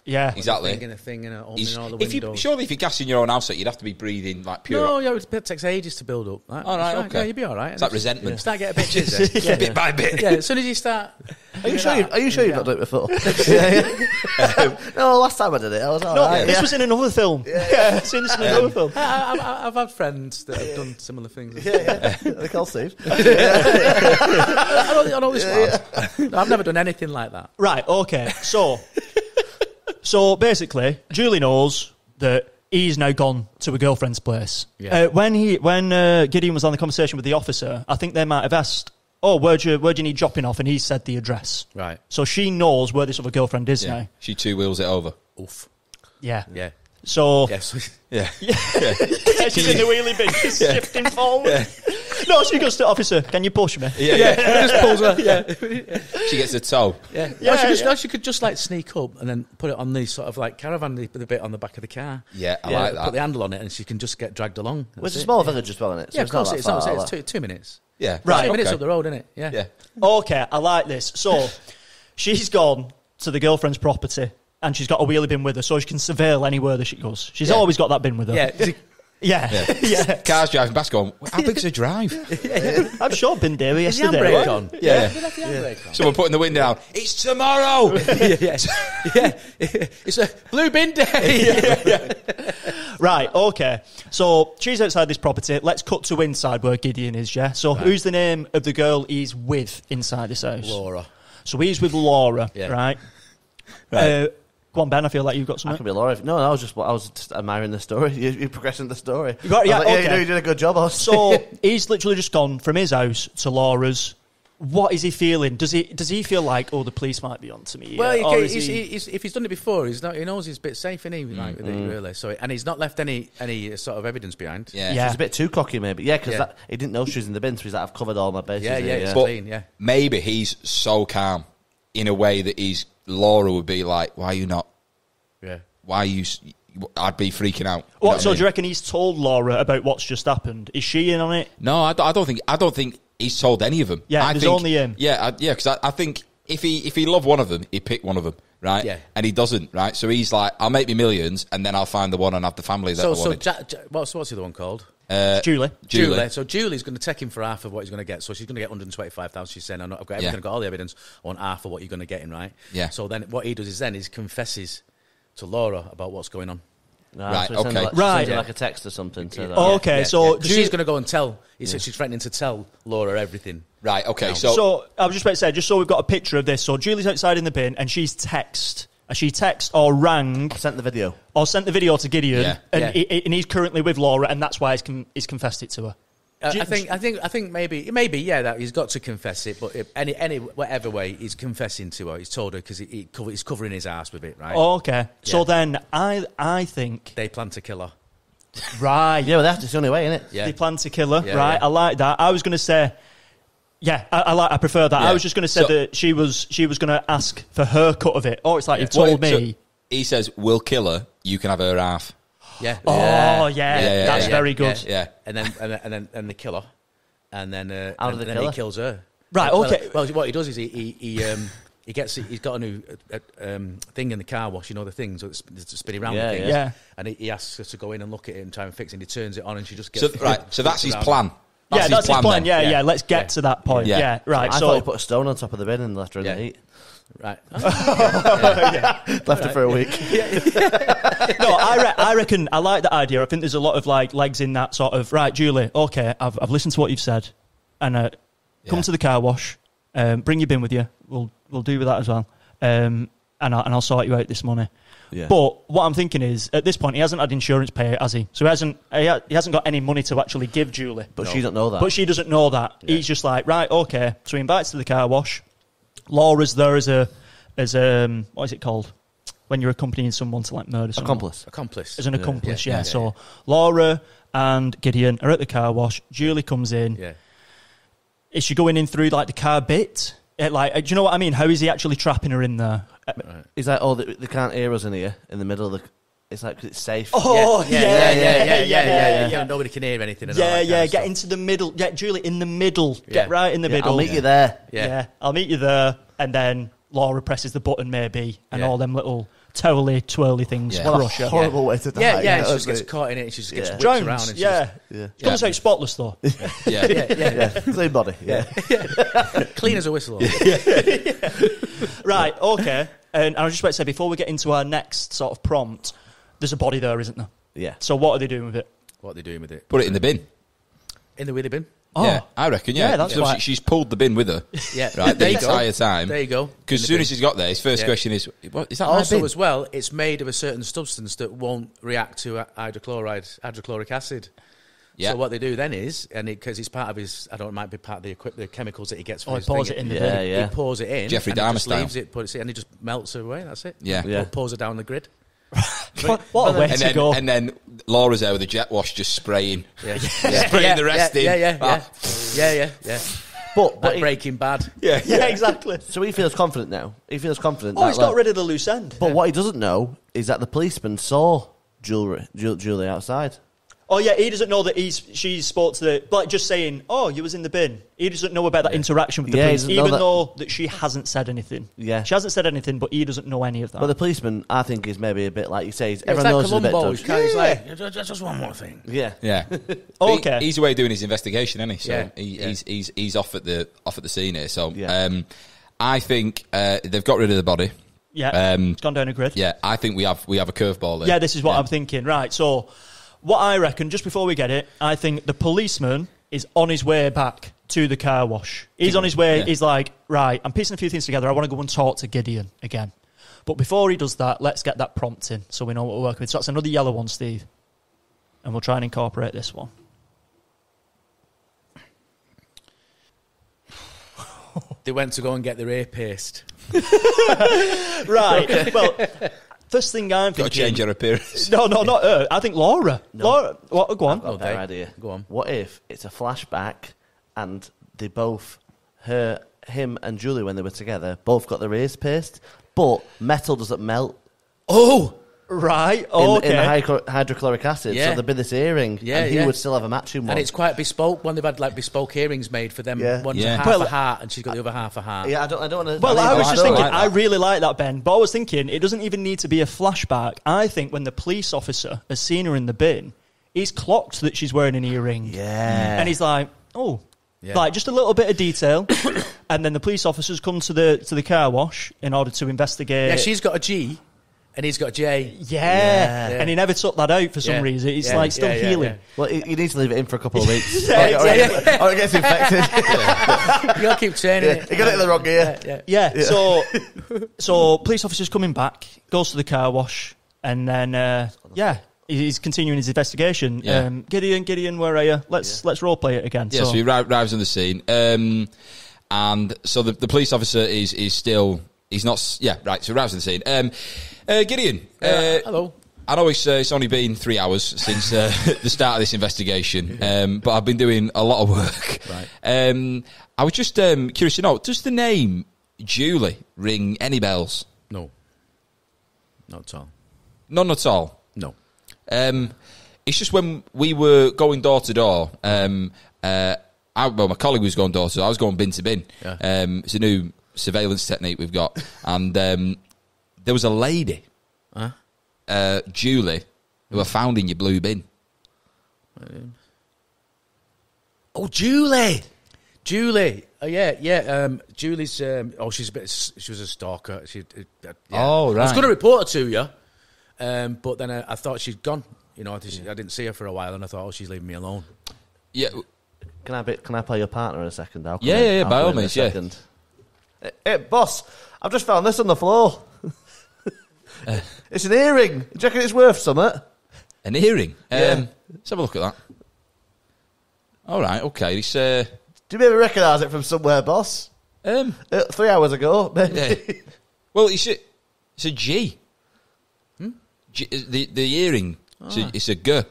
Speaker 2: Yeah,
Speaker 1: exactly.
Speaker 5: Opening all the windows.
Speaker 1: Surely if you're gassing your own house out, you'd have to be breathing like pure.
Speaker 5: No, it takes ages to build up.
Speaker 1: All right, okay.
Speaker 5: Yeah, you'd be all right.
Speaker 1: It's like resentment.
Speaker 5: Start getting pictures.
Speaker 1: Bit by bit.
Speaker 5: Yeah, as soon as you start.
Speaker 3: Are you sure you've not done it before? No, last time I did it, I was all right.
Speaker 2: This was in another film. I've seen this in another film.
Speaker 5: I've had friends that have done similar things.
Speaker 3: They call Steve.
Speaker 5: I know this lad. I've never done anything like that.
Speaker 2: Right, okay. So basically, Julie knows that he's now gone to a girlfriend's place.
Speaker 5: Yeah.
Speaker 2: When Gideon was on the conversation with the officer, I think they might have asked, "Oh, where do you need dropping off?" And he said the address.
Speaker 5: Right.
Speaker 2: So she knows where this other girlfriend is now.
Speaker 1: She two wheels it over.
Speaker 5: Oof.
Speaker 2: Yeah.
Speaker 5: Yeah.
Speaker 2: So
Speaker 5: Yes.
Speaker 1: Yeah.
Speaker 2: she's in the wheelie bin, she's shifting forward. No, she goes to officer, "Can you push me?"
Speaker 5: Yeah. Just pulls her. Yeah.
Speaker 1: She gets a toe.
Speaker 5: Yeah. She could just like sneak up and then put it on the sort of like caravan, the bit on the back of the car.
Speaker 1: Yeah, I like that.
Speaker 5: Put the handle on it and she can just get dragged along.
Speaker 3: Well, it's a small village as well, isn't it? So
Speaker 5: Yeah, of course
Speaker 3: it's not that far.
Speaker 5: it's 2 minutes.
Speaker 1: Yeah.
Speaker 2: Right,
Speaker 5: 2 minutes
Speaker 1: okay.
Speaker 5: up the road, isn't it? Yeah.
Speaker 1: Yeah.
Speaker 2: Okay, I like this. So she's gone to the girlfriend's property and she's got a wheelie bin with her so she can surveil anywhere that she goes. She's always got that bin with her.
Speaker 5: Yeah.
Speaker 1: Cars driving past going, how big's a drive?
Speaker 2: I'm sure I've been there
Speaker 5: Is the
Speaker 2: yesterday.
Speaker 5: handbrake on?
Speaker 1: Yeah.
Speaker 5: Left the handbrake on.
Speaker 1: Someone putting the window down. It's tomorrow.
Speaker 5: Yeah. It's a blue bin day.
Speaker 2: Right, okay. So she's outside this property. Let's cut to inside where Gideon is, yeah? So who's the name of the girl he's with inside this house?
Speaker 5: Laura.
Speaker 2: So he's with Laura,
Speaker 5: Yeah.
Speaker 2: right?
Speaker 1: Right.
Speaker 2: Go on, Ben, I feel like you've got
Speaker 3: I
Speaker 2: something.
Speaker 3: could be Laura. No, I was just admiring the story. You're progressing the story.
Speaker 2: You got- yeah,
Speaker 3: I was like,
Speaker 2: okay.
Speaker 3: you did a good job.
Speaker 2: So he's literally just gone from his house to Laura's. What is he feeling? Does he feel like, the police might be on to me?
Speaker 5: Well,
Speaker 2: or is
Speaker 5: if he's done it before, he knows he's a bit safe, isn't he? Like, with it, really. So, and he's not left any sort of evidence behind.
Speaker 1: Yeah.
Speaker 2: Yeah.
Speaker 3: She's a bit too cocky, maybe. Yeah, because
Speaker 5: Yeah.
Speaker 3: he didn't know she was in the bin, so he's like, I've covered all my bases.
Speaker 5: Yeah,
Speaker 3: here,
Speaker 5: it's
Speaker 1: But
Speaker 5: clean, yeah.
Speaker 1: maybe he's so calm in a way that Laura would be like, why are you not?
Speaker 5: Yeah.
Speaker 1: Why are you? I'd be freaking out. You know
Speaker 2: What? So
Speaker 1: I mean?
Speaker 2: do you reckon he's told Laura about what's just happened? Is she in on it?
Speaker 1: No, I don't think he's told any of them.
Speaker 2: Yeah,
Speaker 1: I
Speaker 2: there's
Speaker 1: think,
Speaker 2: only him.
Speaker 1: Yeah, because I think if he loved one of them, he'd pick one of them, right?
Speaker 5: Yeah.
Speaker 1: And he doesn't, right? So he's like, I'll make me millions, and then I'll find the one and have the family that I wanted.
Speaker 5: What's the other one called?
Speaker 2: Julie.
Speaker 1: Julie.
Speaker 5: So Julie's going to take him for half of what he's going to get. So she's going to get 125,000. She's saying, I've got everything, I've got all the evidence. I want half of what you're going to get in, right?
Speaker 1: Yeah.
Speaker 5: So then what he does is confesses to Laura about what's going on.
Speaker 1: Right,
Speaker 3: so
Speaker 1: okay.
Speaker 3: Sends her like a text or something. To
Speaker 2: Oh, okay, so
Speaker 5: 'Cause she's going to go and tell. She's threatening to tell Laura everything.
Speaker 1: Right, okay.
Speaker 5: No.
Speaker 1: So
Speaker 2: I was just about to say, just so we've got a picture of this. So Julie's outside in the bin, and she's text or rang
Speaker 3: sent the video.
Speaker 2: or sent the video to Gideon,
Speaker 1: Yeah.
Speaker 2: and,
Speaker 5: Yeah.
Speaker 2: and he's currently with Laura, and that's why he's confessed it to her.
Speaker 5: I think maybe that he's got to confess it, but any whatever way he's confessing to her, he's told her because he's covering his ass with it, right?
Speaker 2: Oh, okay. So
Speaker 5: Yeah.
Speaker 2: then I think
Speaker 5: They plan to kill her.
Speaker 2: right.
Speaker 3: Yeah, well, that's the only way, isn't it?
Speaker 5: Yeah.
Speaker 2: They plan to kill her,
Speaker 5: Yeah,
Speaker 2: right?
Speaker 5: yeah.
Speaker 2: I like that. I was going to say, yeah, I prefer that.
Speaker 1: Yeah.
Speaker 2: I was just going to say
Speaker 1: So-
Speaker 2: that she was going to ask for her cut of it. Oh, it's like you've
Speaker 1: So-
Speaker 2: told me.
Speaker 1: he says, "We'll kill her. You can have her half."
Speaker 5: Yeah.
Speaker 2: Oh, yeah. That's very good.
Speaker 1: Yeah.
Speaker 5: And then they kill her, and then
Speaker 3: he
Speaker 5: kills her.
Speaker 2: Right. Okay.
Speaker 5: Well, what he does is he gets he's got a new thing in the car wash, the things that spin around the things.
Speaker 2: Yeah.
Speaker 5: And he asks her to go in and look at it and try and fix it, and he turns it on and she just
Speaker 1: So,
Speaker 5: gets
Speaker 1: so that's his plan.
Speaker 2: That's his plan.
Speaker 1: then.
Speaker 2: Yeah. Let's get to that point. Yeah. Right.
Speaker 3: I thought he put a stone on top of the bin and left her in the heat.
Speaker 5: Right.
Speaker 3: Left her for a week.
Speaker 2: No, I reckon I like that idea. I think there's a lot of legs in that sort of, right, Julie, okay, I've listened to what you've said, and come to the car wash, bring your bin with you. We'll do with that as well, and I'll sort you out this money.
Speaker 3: Yeah.
Speaker 2: But what I'm thinking is, at this point, he hasn't had insurance pay, has he? So he hasn't got any money to actually give Julie.
Speaker 3: But she don't know that.
Speaker 2: But she doesn't know that. Yeah. He's just like, right, okay. So he invites her to the car wash. Laura's there as a what is it called when you're accompanying someone to murder someone?
Speaker 5: Accomplice.
Speaker 2: As an accomplice, yeah. So Laura and Gideon are at the car wash. Julie comes in.
Speaker 5: Yeah.
Speaker 2: Is she going in through the car bit? Do you know what I mean? How is he actually trapping her in there?
Speaker 3: Right. He's like, they can't hear us in here in the middle of the. It's like it's safe.
Speaker 2: Oh
Speaker 5: yeah. Nobody can hear anything.
Speaker 2: Get into the middle. Get Julie in the middle.
Speaker 5: Yeah.
Speaker 2: Get right in the middle.
Speaker 3: I'll meet you there.
Speaker 2: Yeah, I'll meet you there. And then Laura presses the button, maybe, and all them little twirly things crush her.
Speaker 3: Horrible way to die.
Speaker 5: Yeah. She just gets caught in it. And she just gets whipped
Speaker 2: drowned.
Speaker 5: Around. And
Speaker 2: She comes out spotless though.
Speaker 3: Yeah. Clean body. Yeah.
Speaker 5: Clean as a whistle.
Speaker 2: Right. Okay. And I was just about to say, before we get into our next sort of prompt, there's a body there, isn't there?
Speaker 3: Yeah.
Speaker 2: So what are they doing with it?
Speaker 5: What are they doing with it?
Speaker 1: Put it in the bin.
Speaker 5: In the wheelie bin?
Speaker 2: Oh.
Speaker 1: Yeah, I reckon, yeah.
Speaker 2: That's
Speaker 1: so
Speaker 2: right.
Speaker 1: she's pulled the bin with her.
Speaker 5: Yeah.
Speaker 1: Right, the entire time.
Speaker 5: There you go.
Speaker 1: Because as soon as he's got there, his first question is, what, is that
Speaker 5: also,
Speaker 1: my bin?
Speaker 5: as well, it's made of a certain substance that won't react to hydrochloric acid.
Speaker 1: Yeah.
Speaker 5: So what they do then is, and because it's part of his, I don't know, it might be part of the chemicals that he gets from his
Speaker 2: he pours
Speaker 5: thing.
Speaker 2: it in the bin.
Speaker 5: He pours it in.
Speaker 1: Jeffrey
Speaker 5: and
Speaker 1: Dahmer
Speaker 5: he just
Speaker 1: style.
Speaker 5: leaves it, puts it, and he just melts it away. That's it.
Speaker 1: Yeah.
Speaker 5: Pours it down the grid.
Speaker 2: What a way to go.
Speaker 1: And then Laura's there with a jet wash just spraying.
Speaker 5: Yeah.
Speaker 1: Spraying the rest in.
Speaker 5: Yeah.
Speaker 3: But
Speaker 5: Like Breaking Bad.
Speaker 2: Yeah, exactly.
Speaker 3: So he feels confident now. He feels confident.
Speaker 2: He's got rid of the loose end.
Speaker 3: But what he doesn't know is that the policeman saw Julie outside.
Speaker 2: Oh yeah, he doesn't know that she spoke to the just saying, "Oh, you was in the bin." He doesn't know about that interaction with the police, even though that she hasn't said anything.
Speaker 3: Yeah,
Speaker 2: she hasn't said anything, but he doesn't know any of that.
Speaker 3: But the policeman, I think, is maybe a bit like you say. Everyone
Speaker 5: like
Speaker 3: knows he's a bit
Speaker 5: Columbo.
Speaker 3: dodgy.
Speaker 5: He's like, just one more thing.
Speaker 3: Yeah.
Speaker 1: Okay. He's away doing his investigation, isn't he? So
Speaker 5: Yeah.
Speaker 1: he's off at the scene here. So I think they've got rid of the body.
Speaker 2: Yeah, it's gone down a grid.
Speaker 1: Yeah, I think we have a curveball there.
Speaker 2: Yeah, this is what I'm thinking. Right, so what I reckon, just before we get it, I think the policeman is on his way back to the car wash. He's on his way. He's like, right, I'm piecing a few things together. I want to go and talk to Gideon again. But before he does that, let's get that prompt in so we know what we're working with. So that's another yellow one, Steve. And we'll try and incorporate this one.
Speaker 5: They went to go and get their ear pierced.
Speaker 2: Right. Well, first thing I'm thinking...
Speaker 1: Got to change her appearance.
Speaker 2: No, not her. I think Laura.
Speaker 3: No.
Speaker 2: Laura, what? Go on.
Speaker 3: I've got a better idea.
Speaker 5: Go on.
Speaker 3: What if it's a flashback and they both, him and Julie, when they were together, both got their ears pierced, but metal doesn't melt
Speaker 2: Oh! Right, okay.
Speaker 3: in the hydrochloric acid, so there'd be this earring, and he would still have a matching one.
Speaker 5: And it's quite bespoke. When they've had bespoke earrings made for them, one's half a heart, and she's got the other half a heart.
Speaker 3: Yeah, I don't want to.
Speaker 2: Well, I was just thinking, I really like that, Ben. But I was thinking, it doesn't even need to be a flashback. I think when the police officer has seen her in the bin, he's clocked that she's wearing an earring.
Speaker 3: Yeah,
Speaker 2: and he's like, like just a little bit of detail, and then the police officers come to the car wash in order to investigate.
Speaker 5: Yeah, she's got a G. And he's got a J.
Speaker 2: Yeah. And he never took that out for some reason. It's still healing.
Speaker 3: Well, you need to leave it in for a couple of weeks. Or
Speaker 2: Or
Speaker 3: it gets infected.
Speaker 5: You got to keep turning it.
Speaker 3: You got it in the wrong gear.
Speaker 2: Yeah. So police officer's coming back, goes to the car wash, and then, he's continuing his investigation.
Speaker 1: Yeah.
Speaker 2: Gideon, where are you? Let's role play it again.
Speaker 1: Yeah, so he arrives on the scene. And so the police officer is still... He's not... Yeah, right, so he arrives on the scene. Gideon.
Speaker 5: Hello.
Speaker 1: I know it's only been 3 hours since the start of this investigation, but I've been doing a lot of work.
Speaker 5: Right.
Speaker 1: I was just curious to know, does the name Julie ring any bells?
Speaker 5: No. Not at all.
Speaker 1: None at all.
Speaker 5: No.
Speaker 1: It's just when we were going door to door. My colleague was going door to door. I was going bin to bin.
Speaker 5: Yeah.
Speaker 1: It's a new surveillance technique we've got, and there was a lady, Julie, who were found in your blue bin.
Speaker 5: Oh, Julie. Yeah. Julie's. She was a stalker. Yeah.
Speaker 1: Oh, right.
Speaker 5: I was going to report her to you, but then I thought she'd gone. You know, I didn't see her for a while, and I thought, she's leaving me alone.
Speaker 1: Yeah.
Speaker 3: Can I play your partner in a second?
Speaker 1: Yeah. By all means, yeah.
Speaker 3: Hey, boss, I've just found this on the floor. It's an earring. Do you reckon it's worth something?
Speaker 1: An earring?
Speaker 3: Yeah.
Speaker 1: Let's have a look at that. All right, okay. It's,
Speaker 3: do you maybe recognise it from somewhere, boss? 3 hours ago, maybe.
Speaker 1: Yeah. Well, it's a G. G the earring. It's a G.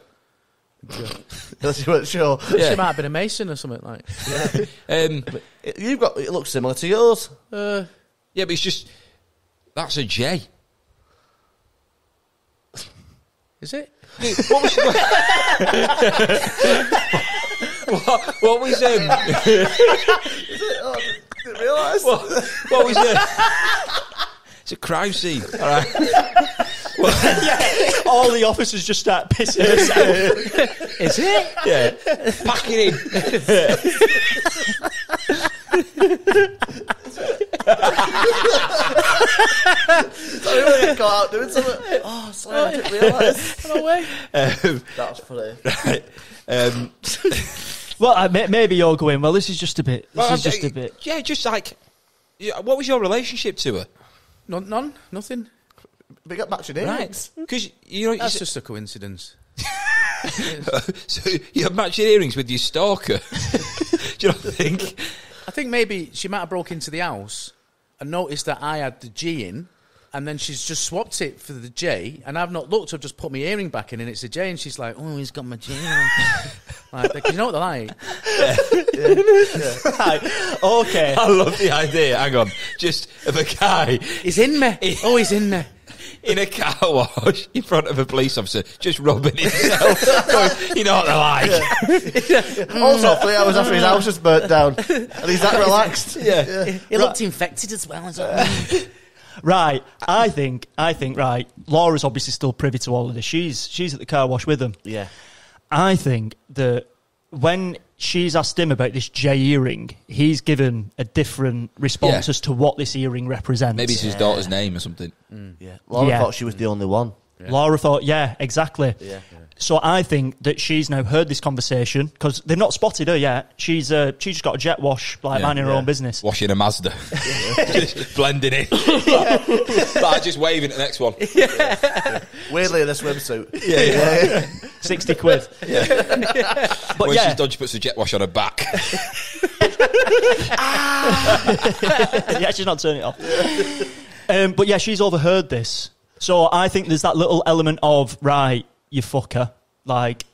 Speaker 3: Unless you weren't sure.
Speaker 5: Yeah. She might have been a mason or something like.
Speaker 3: Yeah. It looks similar to yours.
Speaker 1: Yeah, but it's just that's a J.
Speaker 5: Is it?
Speaker 1: What was what was
Speaker 3: Didn't realise.
Speaker 1: what was It's a crime scene. All right.
Speaker 2: All the officers just start pissing themselves.
Speaker 5: Is it?
Speaker 1: Yeah. Pack it
Speaker 3: Sorry, we get caught out doing something. Oh, sorry, I didn't realise.
Speaker 5: No way.
Speaker 3: That's funny.
Speaker 1: Right.
Speaker 2: Well, maybe you're going, well, this is just a bit. This is just a bit.
Speaker 1: Yeah, just like, what was your relationship to her?
Speaker 5: None. Nothing.
Speaker 3: We got matching earrings.
Speaker 1: Right. Because, you know...
Speaker 5: That's just a coincidence.
Speaker 1: So you have matching earrings with your stalker? Do you not think?
Speaker 5: I think maybe she might have broke into the house and noticed that I had the G in, and then she's just swapped it for the J, and I've not looked. I've just put my earring back in, and it's a J, and she's like, "Oh, he's got my J on." Like, you know what they're like?
Speaker 2: Yeah. Right. Okay.
Speaker 1: I love the idea. Hang on, just of a guy.
Speaker 5: He's in me. He's in me.
Speaker 1: In a car wash in front of a police officer, just rubbing himself. Going, you know what they're like.
Speaker 3: Yeah. Also, 3 hours after his house was burnt down, and he's that relaxed.
Speaker 1: Yeah.
Speaker 5: He looked infected as well.
Speaker 2: Right, I think, right, Laura's obviously still privy to all of this. She's at the car wash with him.
Speaker 3: Yeah.
Speaker 2: I think that when she's asked him about this J earring, he's given a different response as to what this earring represents.
Speaker 1: Maybe it's his daughter's name or something.
Speaker 3: Yeah. Laura thought she was the only one.
Speaker 2: Yeah. Laura thought, exactly.
Speaker 3: Yeah.
Speaker 2: So I think that she's now heard this conversation, because they've not spotted her yet. She's just got a jet wash, minding her own business.
Speaker 1: Washing a Mazda. Just blending in. But just waving at the next one.
Speaker 3: Yeah. Weirdly in a swimsuit.
Speaker 1: Yeah.
Speaker 2: 60 quid.
Speaker 1: Yeah.
Speaker 2: But
Speaker 1: when she's done, she puts the jet wash on her back.
Speaker 2: Yeah, she's not turning it off. But yeah, she's overheard this. So I think there's that little element of, right, you fucker. Like,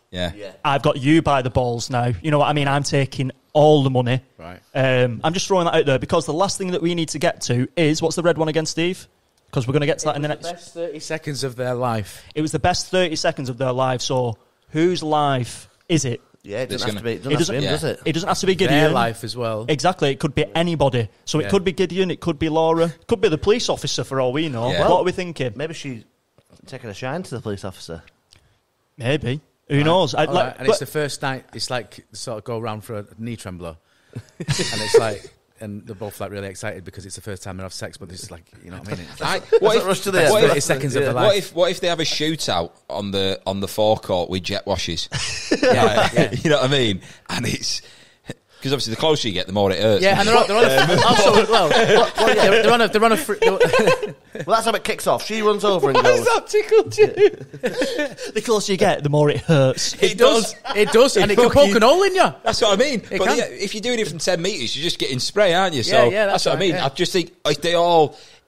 Speaker 2: I've got you by the balls now. You know what I mean? I'm taking all the money.
Speaker 5: Right.
Speaker 2: I'm just throwing that out there because the last thing that we need to get to is, what's the red one again, Steve? Because we're going to get to that in the next...
Speaker 5: the best 30 seconds of their life.
Speaker 2: It was the best 30 seconds of their life. So whose life is it?
Speaker 3: Yeah, it doesn't have to be him, does it?
Speaker 2: It doesn't have to be Gideon.
Speaker 5: Their life as well.
Speaker 2: Exactly. It could be anybody. So it could be Gideon, it could be Laura, it could be the police officer for all we know.
Speaker 1: Yeah.
Speaker 2: What are we thinking?
Speaker 3: Maybe she's taking a shine to the police officer.
Speaker 2: Maybe. Who knows?
Speaker 5: And it's the first night, it's like sort of go around for a knee trembler. And it's like... And they're both like really excited because it's the first time they have sex, but it's like, you know what I mean?
Speaker 3: What if rush to the end?
Speaker 5: 30 seconds of their life.
Speaker 1: What if they have a shootout on the forecourt with jet washes?
Speaker 5: Yeah.
Speaker 1: You know what I mean? And it's because obviously the closer you get, the more it hurts.
Speaker 5: Yeah, and they're on a
Speaker 3: Well, that's how it kicks off. She runs over and
Speaker 2: Why
Speaker 3: goes.
Speaker 2: has that tickled you? The closer you get, the more it hurts.
Speaker 5: It does, and it can poke an hole in you.
Speaker 1: That's what I mean. But
Speaker 5: can.
Speaker 1: if you're doing it from 10 metres, you're just getting spray, aren't you? So
Speaker 5: that's
Speaker 1: what I mean.
Speaker 5: yeah.
Speaker 1: I just think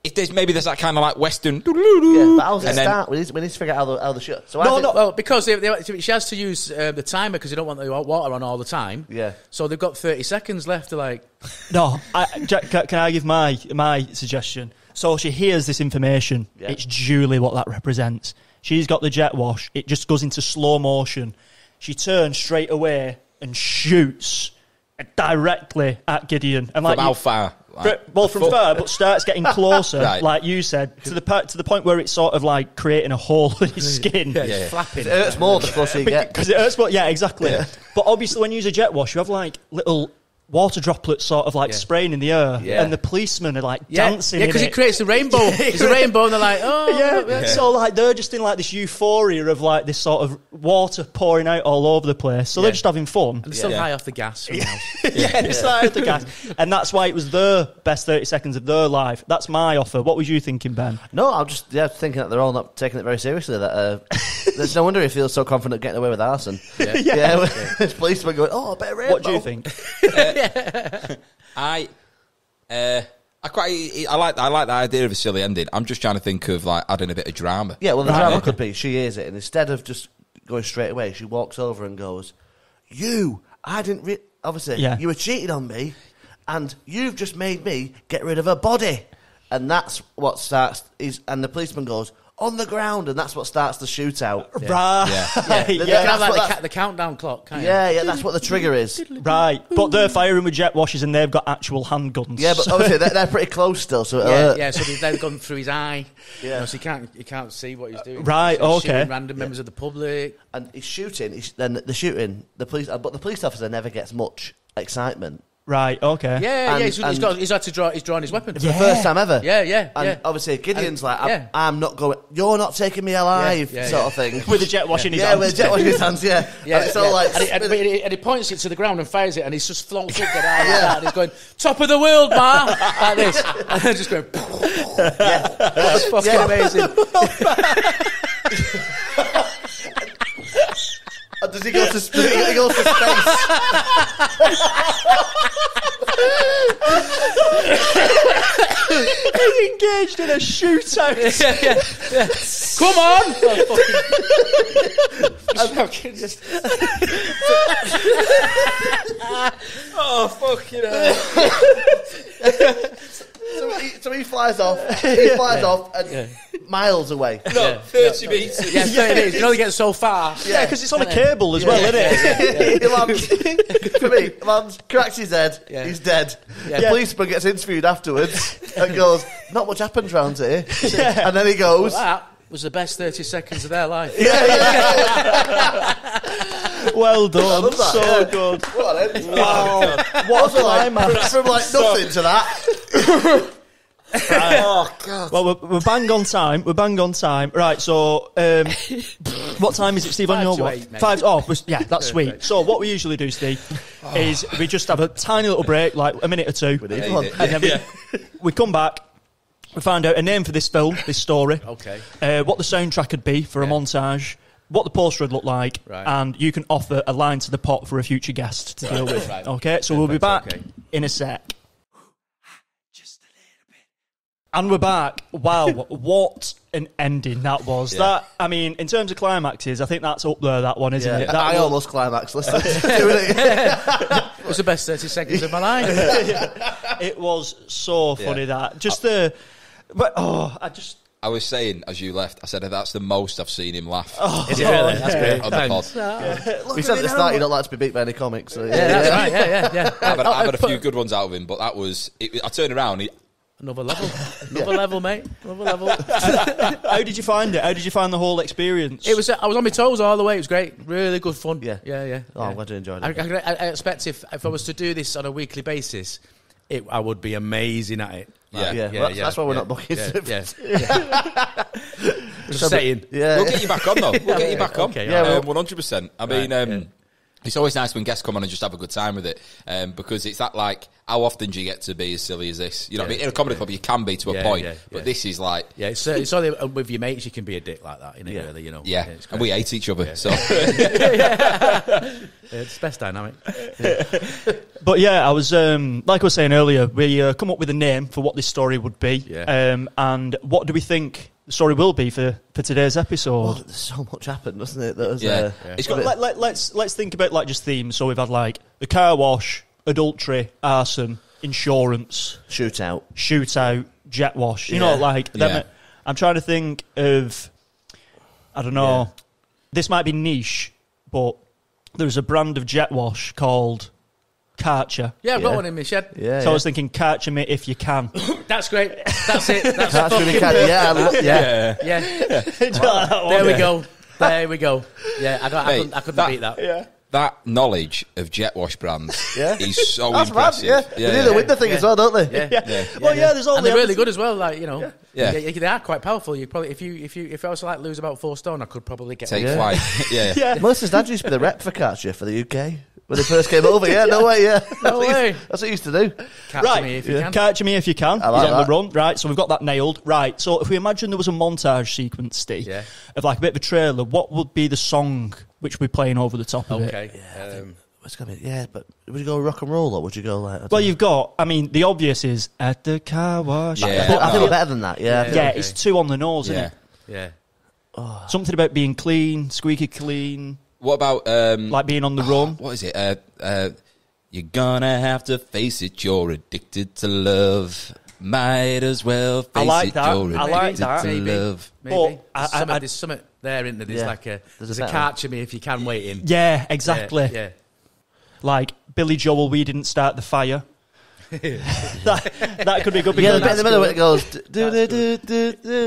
Speaker 1: if there's that kind of like Western.
Speaker 3: Yeah, but how does it start? We need to figure out how the shit. So
Speaker 5: Well, because she has to use the timer because you don't want the water on all the time.
Speaker 3: Yeah.
Speaker 5: So they've got 30 seconds left to like.
Speaker 2: No, Jack, can I give my suggestion? So she hears this information. Yeah. It's duly what that represents. She's got the jet wash. It just goes into slow motion. She turns straight away and shoots directly at Gideon. And
Speaker 1: from how far?
Speaker 2: From far, but starts getting closer, right. Like you said, to the point where it's sort of like creating a hole in his skin.
Speaker 3: Flapping. It hurts more the closer you get.
Speaker 2: Because it hurts more, yeah, exactly. Yeah. But obviously when you use a jet wash, you have like little water droplets sort of like spraying in the air, and the policemen are like dancing.
Speaker 5: Yeah, because it creates a rainbow. It's a rainbow, and they're like,
Speaker 2: So like they're just in like this euphoria of like this sort of water pouring out all over the place. So they're just having fun.
Speaker 5: And they're still high off the gas.
Speaker 2: They're high off the gas, and that's why it was their best 30 seconds of their life. That's my offer. What was you thinking, Ben?
Speaker 3: No, I'm just thinking that they're all not taking it very seriously. That there's no wonder he feels so confident getting away with arson. This policeman going, "Oh, a bit of rainbow."
Speaker 2: What do you think?
Speaker 1: I like the idea of a silly ending. I'm just trying to think of like adding a bit of drama.
Speaker 3: Yeah, well, the drama could be she hears it, and instead of just going straight away, she walks over and goes, I didn't obviously you were cheating on me, and you've just made me get rid of her body," and that's what starts. And the policeman goes, "On the ground," and that's what starts the shootout.
Speaker 2: Right.
Speaker 5: You can have like the countdown clock, can't you?
Speaker 3: Yeah, that's what the trigger is.
Speaker 2: Right. But they're firing with jet washes and they've got actual handguns.
Speaker 3: Yeah, but obviously they're pretty close still, so
Speaker 5: so they've gone through his eye. Yeah. So you can't see what he's doing.
Speaker 2: Right,
Speaker 5: so
Speaker 2: okay.
Speaker 5: Random members of the public.
Speaker 3: And he's shooting, the police officer never gets much excitement.
Speaker 2: Right, okay.
Speaker 5: He's drawn his weapon.
Speaker 3: For the first time ever.
Speaker 5: And
Speaker 3: obviously Gideon's I'm not going, you're not taking me alive, sort of thing.
Speaker 2: With a jet wash in his hands.
Speaker 3: Yeah, with a jet wash in his hands, And it's all like...
Speaker 5: And he points it to the ground and fires it, and he's just floats up and he's going, "Top of the world, ma!" like this. And they're just going... That's fucking amazing.
Speaker 3: And does he go to space?
Speaker 2: He's engaged in a shootout.
Speaker 5: Come on!
Speaker 1: Oh, fucking hell.
Speaker 3: So he flies off. And miles away.
Speaker 1: 30 metres.
Speaker 5: Yeah, 30 metres. You can only get so far.
Speaker 2: Yeah, because it's on a cable as well, isn't it?
Speaker 3: He lands, for me, cracks his head, he's dead. The policeman gets interviewed afterwards and goes, "Not much happens round here." And then he goes...
Speaker 5: Well, that was the best 30 seconds of their life.
Speaker 2: Well done. So good.
Speaker 3: Wow. What a climax. From like nothing to that.
Speaker 2: Oh, God. Well, we're bang on time. Right, so what time is it, Steve, on your watch? 5. Oh, that's sweet. So what we usually do, Steve, is we just have a tiny little break, like a minute or two, and then we come back. We find out a name for this film, this story.
Speaker 5: Okay.
Speaker 2: What the soundtrack would be for a montage. What the poster would look like, and you can offer a line to the pot for a future guest to deal with. Right. Okay, so we'll be back in a sec. And we're back. Wow, what an ending that was. That, I mean, in terms of climaxes, I think that's up there, that one, isn't it?
Speaker 3: I almost climaxed. Listen.
Speaker 5: It was the best 30 seconds of my life.
Speaker 2: It was so funny, that.
Speaker 1: I was saying, as you left, I said that's the most I've seen him laugh.
Speaker 5: Is it really? That's great.
Speaker 1: On the pod.
Speaker 3: We said at the start you don't like to be beat by any comics. So
Speaker 5: that's right. Yeah.
Speaker 1: I've had a few good ones out of him, but that was... I turned around...
Speaker 5: Another level, mate. Another level.
Speaker 2: How did you find it? How did you find the whole experience?
Speaker 5: I was on my toes all the way. It was great. Really good fun.
Speaker 3: Yeah. Oh, I'm glad you enjoyed it.
Speaker 5: I expect if I was to do this on a weekly basis, I would be amazing at it.
Speaker 3: That's why we're not booking.
Speaker 5: Just saying.
Speaker 1: We'll get you back on, though. We'll get you back on.
Speaker 5: Okay,
Speaker 1: 100%. I mean... It's always nice when guests come on and just have a good time with it, because it's that, like, how often do you get to be as silly as this? You know what I mean? In a comedy club, you can be to a point, but this is like...
Speaker 5: Yeah, it's only with your mates you can be a dick like that, innit, really, you know?
Speaker 1: Yeah, and we hate each other, so...
Speaker 5: It's the best dynamic.
Speaker 2: But I was, like I was saying earlier, we come up with a name for what this story would be, and what do we think the story will be for today's episode?
Speaker 3: Well, so much happened, doesn't it?
Speaker 2: It's got, let's think about like just themes. So we've had like the car wash, adultery, arson, insurance,
Speaker 3: shootout,
Speaker 2: jet wash. You know, like them, I'm trying to think of. I don't know. Yeah. This might be niche, but there's a brand of jet wash called Karcher.
Speaker 5: Yeah, I've got one in my shed.
Speaker 2: Yeah, so I was thinking, Karcher me if you can.
Speaker 5: That's great. That's it. That's
Speaker 3: Karcher me can. Yeah.
Speaker 5: There we go. There we go. Yeah, I couldn't beat that.
Speaker 1: Yeah. That knowledge of jet wash brands is so impressive.
Speaker 3: Mad, they do the winter thing as well, don't they?
Speaker 2: Well, there's all
Speaker 5: and they're really good as well. Like they are quite powerful. You probably if I was to like lose about 4 stone, I could probably get
Speaker 1: take flight.
Speaker 3: Melissa's dad used to be the rep for Karcher for the UK when they first came over. No way.
Speaker 5: No way.
Speaker 3: That's what he used to do.
Speaker 5: Catch me if you can.
Speaker 2: Catch me if you can.
Speaker 3: I like
Speaker 2: He's on
Speaker 3: that.
Speaker 2: the run. Right, so we've got that nailed. Right, so if we imagine there was a montage sequence, Steve, of like a bit of a trailer, what would be the song which we're playing over the top of it?
Speaker 5: Okay.
Speaker 3: What's gonna be? But would you go rock and roll or would you go like?
Speaker 2: Well, you've got. I mean, the obvious is at the car wash.
Speaker 3: But I feel better than that.
Speaker 2: It's too on the nose, isn't it?
Speaker 5: Yeah.
Speaker 2: Something about being clean, squeaky clean.
Speaker 1: What about
Speaker 2: like being on the run?
Speaker 1: What is it? You're gonna have to face it. You're addicted to love. Might as well face
Speaker 2: I like
Speaker 1: it.
Speaker 2: that.
Speaker 1: You're
Speaker 2: I like
Speaker 1: addicted
Speaker 2: that.
Speaker 1: to love.
Speaker 5: Maybe.
Speaker 2: But
Speaker 5: There's something there, isn't there? There's a
Speaker 3: better
Speaker 5: catch me if you can waiting.
Speaker 2: Yeah, exactly.
Speaker 5: Yeah.
Speaker 2: Like Billy Joel, we didn't start the fire. that could be good.
Speaker 3: The bit in the middle where it goes.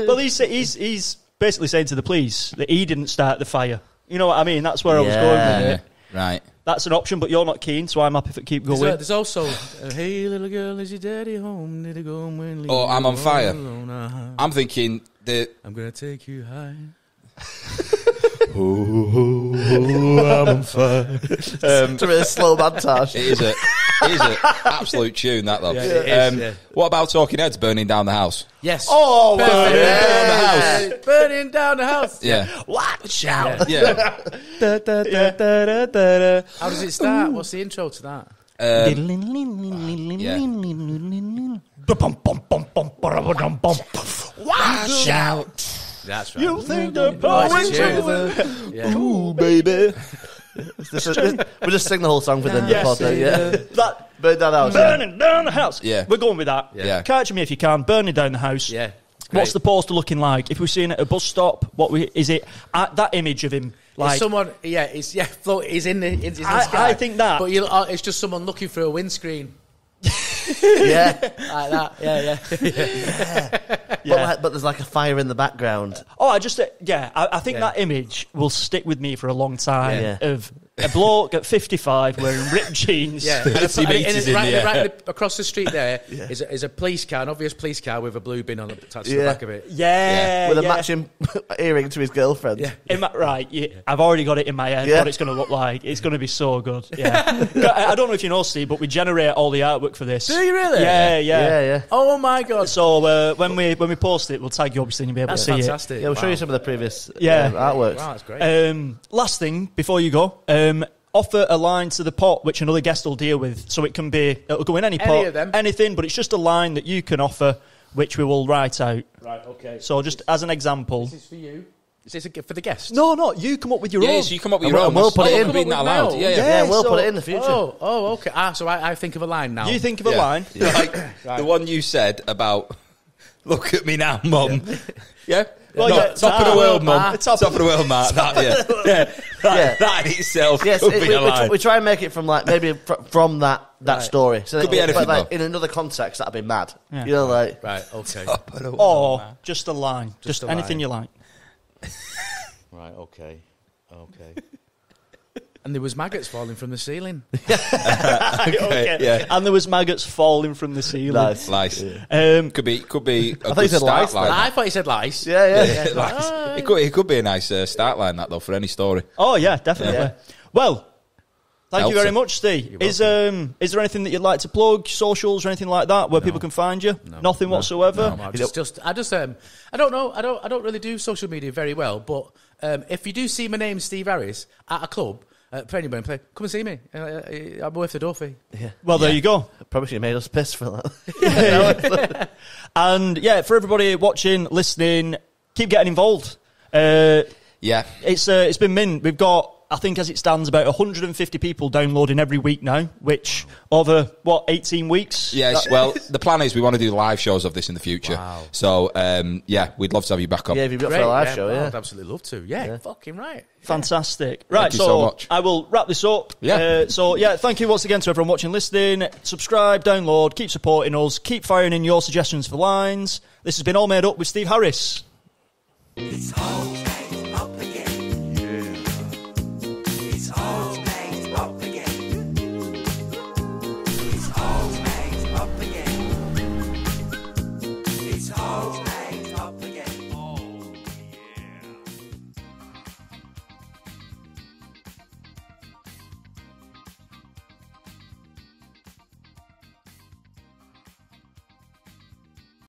Speaker 2: Well, he's basically saying to the police that he didn't start the fire. You know what I mean? That's where I was going with it.
Speaker 1: Right.
Speaker 2: That's an option, but you're not keen, so I'm happy if it keep going.
Speaker 5: There's also, hey little girl, is your daddy home? Did he go and win?
Speaker 1: Oh, I'm on fire. I'm thinking
Speaker 5: I'm gonna take you high.
Speaker 1: I'm on fire.
Speaker 3: It's a really slow montage.
Speaker 1: It is an absolute tune, that though.
Speaker 5: Yeah, it is.
Speaker 1: What about Talking Heads burning down the house?
Speaker 5: Yes.
Speaker 2: Oh,
Speaker 1: burning down the house.
Speaker 5: Burning down the house.
Speaker 1: Yeah.
Speaker 2: Watch out.
Speaker 1: Yeah.
Speaker 5: How does it start? What's the intro to that?
Speaker 2: Watch out.
Speaker 5: That's right.
Speaker 2: You think the poet's over?
Speaker 5: Yeah.
Speaker 1: Ooh, baby.
Speaker 3: We'll just sing the whole song for the pod.
Speaker 2: That
Speaker 3: Burn down the house.
Speaker 2: burning down the house.
Speaker 1: Yeah.
Speaker 2: We're going with that.
Speaker 1: Yeah.
Speaker 2: Catch me if you can. Burning down the house.
Speaker 5: Yeah.
Speaker 2: What's the poster looking like? If we're seeing it at a bus stop, is it that image of him? Like
Speaker 5: it's someone, he's in the sky.
Speaker 2: I think that,
Speaker 5: but it's just someone looking through a windscreen.
Speaker 3: Yeah.
Speaker 5: Like that. Yeah.
Speaker 3: But there's like a fire in the background.
Speaker 2: Oh, I think that image will stick with me for a long time.
Speaker 3: Yeah.
Speaker 2: Of a bloke at 55 wearing ripped jeans.
Speaker 5: Yeah, right across the street there is a police car, an obvious police car with a blue bin on attached to the back of it.
Speaker 2: Yeah,
Speaker 3: with a matching earring to his girlfriend.
Speaker 2: Yeah. I've already got it in my head what it's going to look like. It's going to be so good. Yeah, I don't know if you know, Steve, but we generate all the artwork for this.
Speaker 5: Do you really?
Speaker 2: Yeah.
Speaker 5: Oh my god!
Speaker 2: So when we post it, we'll tag you obviously and you'll be able to see
Speaker 5: fantastic.
Speaker 2: it.
Speaker 3: Yeah, we'll show you some of the previous artworks.
Speaker 5: Wow, that's great.
Speaker 2: Last thing before you go. Offer a line to the pot which another guest will deal with. So it'll go in any pot,
Speaker 5: of them.
Speaker 2: anything, but it's just a line that you can offer which we will write out.
Speaker 5: Right, okay.
Speaker 2: So just as an example.
Speaker 5: This is for you. Is this for the guest?
Speaker 2: No, you come up with your own.
Speaker 1: Yes, you come up with your own.
Speaker 3: We'll put it in.
Speaker 1: Being that loud.
Speaker 3: Yeah, we'll put it in the future.
Speaker 5: Oh, okay. So I think of a line now.
Speaker 2: You think of a line.
Speaker 1: Like the one you said about, look at me now, Mum. Yeah?
Speaker 2: Well,
Speaker 1: top of the world, Mum. Top of the world, Mark. That in itself could be a line.
Speaker 3: We try and make it from maybe from that story. So
Speaker 1: could be anything,
Speaker 3: but in another context, that'd be mad. Yeah. You know, like
Speaker 5: right, okay.
Speaker 2: Or just a line. Just anything you like.
Speaker 5: Right, okay. And there was maggots falling from the ceiling.
Speaker 2: Okay. Yeah. And there was maggots falling from the ceiling.
Speaker 1: Lice. Could be a good start line.
Speaker 5: I thought you said lice.
Speaker 3: Yeah.
Speaker 1: Lice. It could be a nice start line, that though, for any story.
Speaker 2: Oh yeah, definitely. Yeah. Well, thank you very
Speaker 1: it.
Speaker 2: much, Steve. Is there anything that you'd like to plug, socials or anything like that, where people can find you? Nothing whatsoever.
Speaker 5: No, I don't know. I don't really do social media very well, but if you do see my name, Steve Harris, at a club. For anybody, come and see me. I'm worth the door fee. Yeah.
Speaker 2: Well, there you go.
Speaker 3: Probably should have made us piss for that.
Speaker 2: And for everybody watching, listening, keep getting involved.
Speaker 1: Yeah.
Speaker 2: It's been mint. We've got I think as it stands, about 150 people downloading every week now, which over, 18 weeks?
Speaker 1: Yes, well, the plan is we want to do live shows of this in the future. Wow. So, we'd love to have you back on.
Speaker 3: Yeah, if you've got for a live show,
Speaker 5: I'd absolutely love to. Yeah, fucking right.
Speaker 2: Fantastic. Right,
Speaker 1: thank you so much.
Speaker 2: I will wrap this up.
Speaker 1: Yeah.
Speaker 2: Thank you once again to everyone watching, listening. Subscribe, download, keep supporting us, keep firing in your suggestions for lines. This has been All Made Up with Steve Harris.
Speaker 4: It's all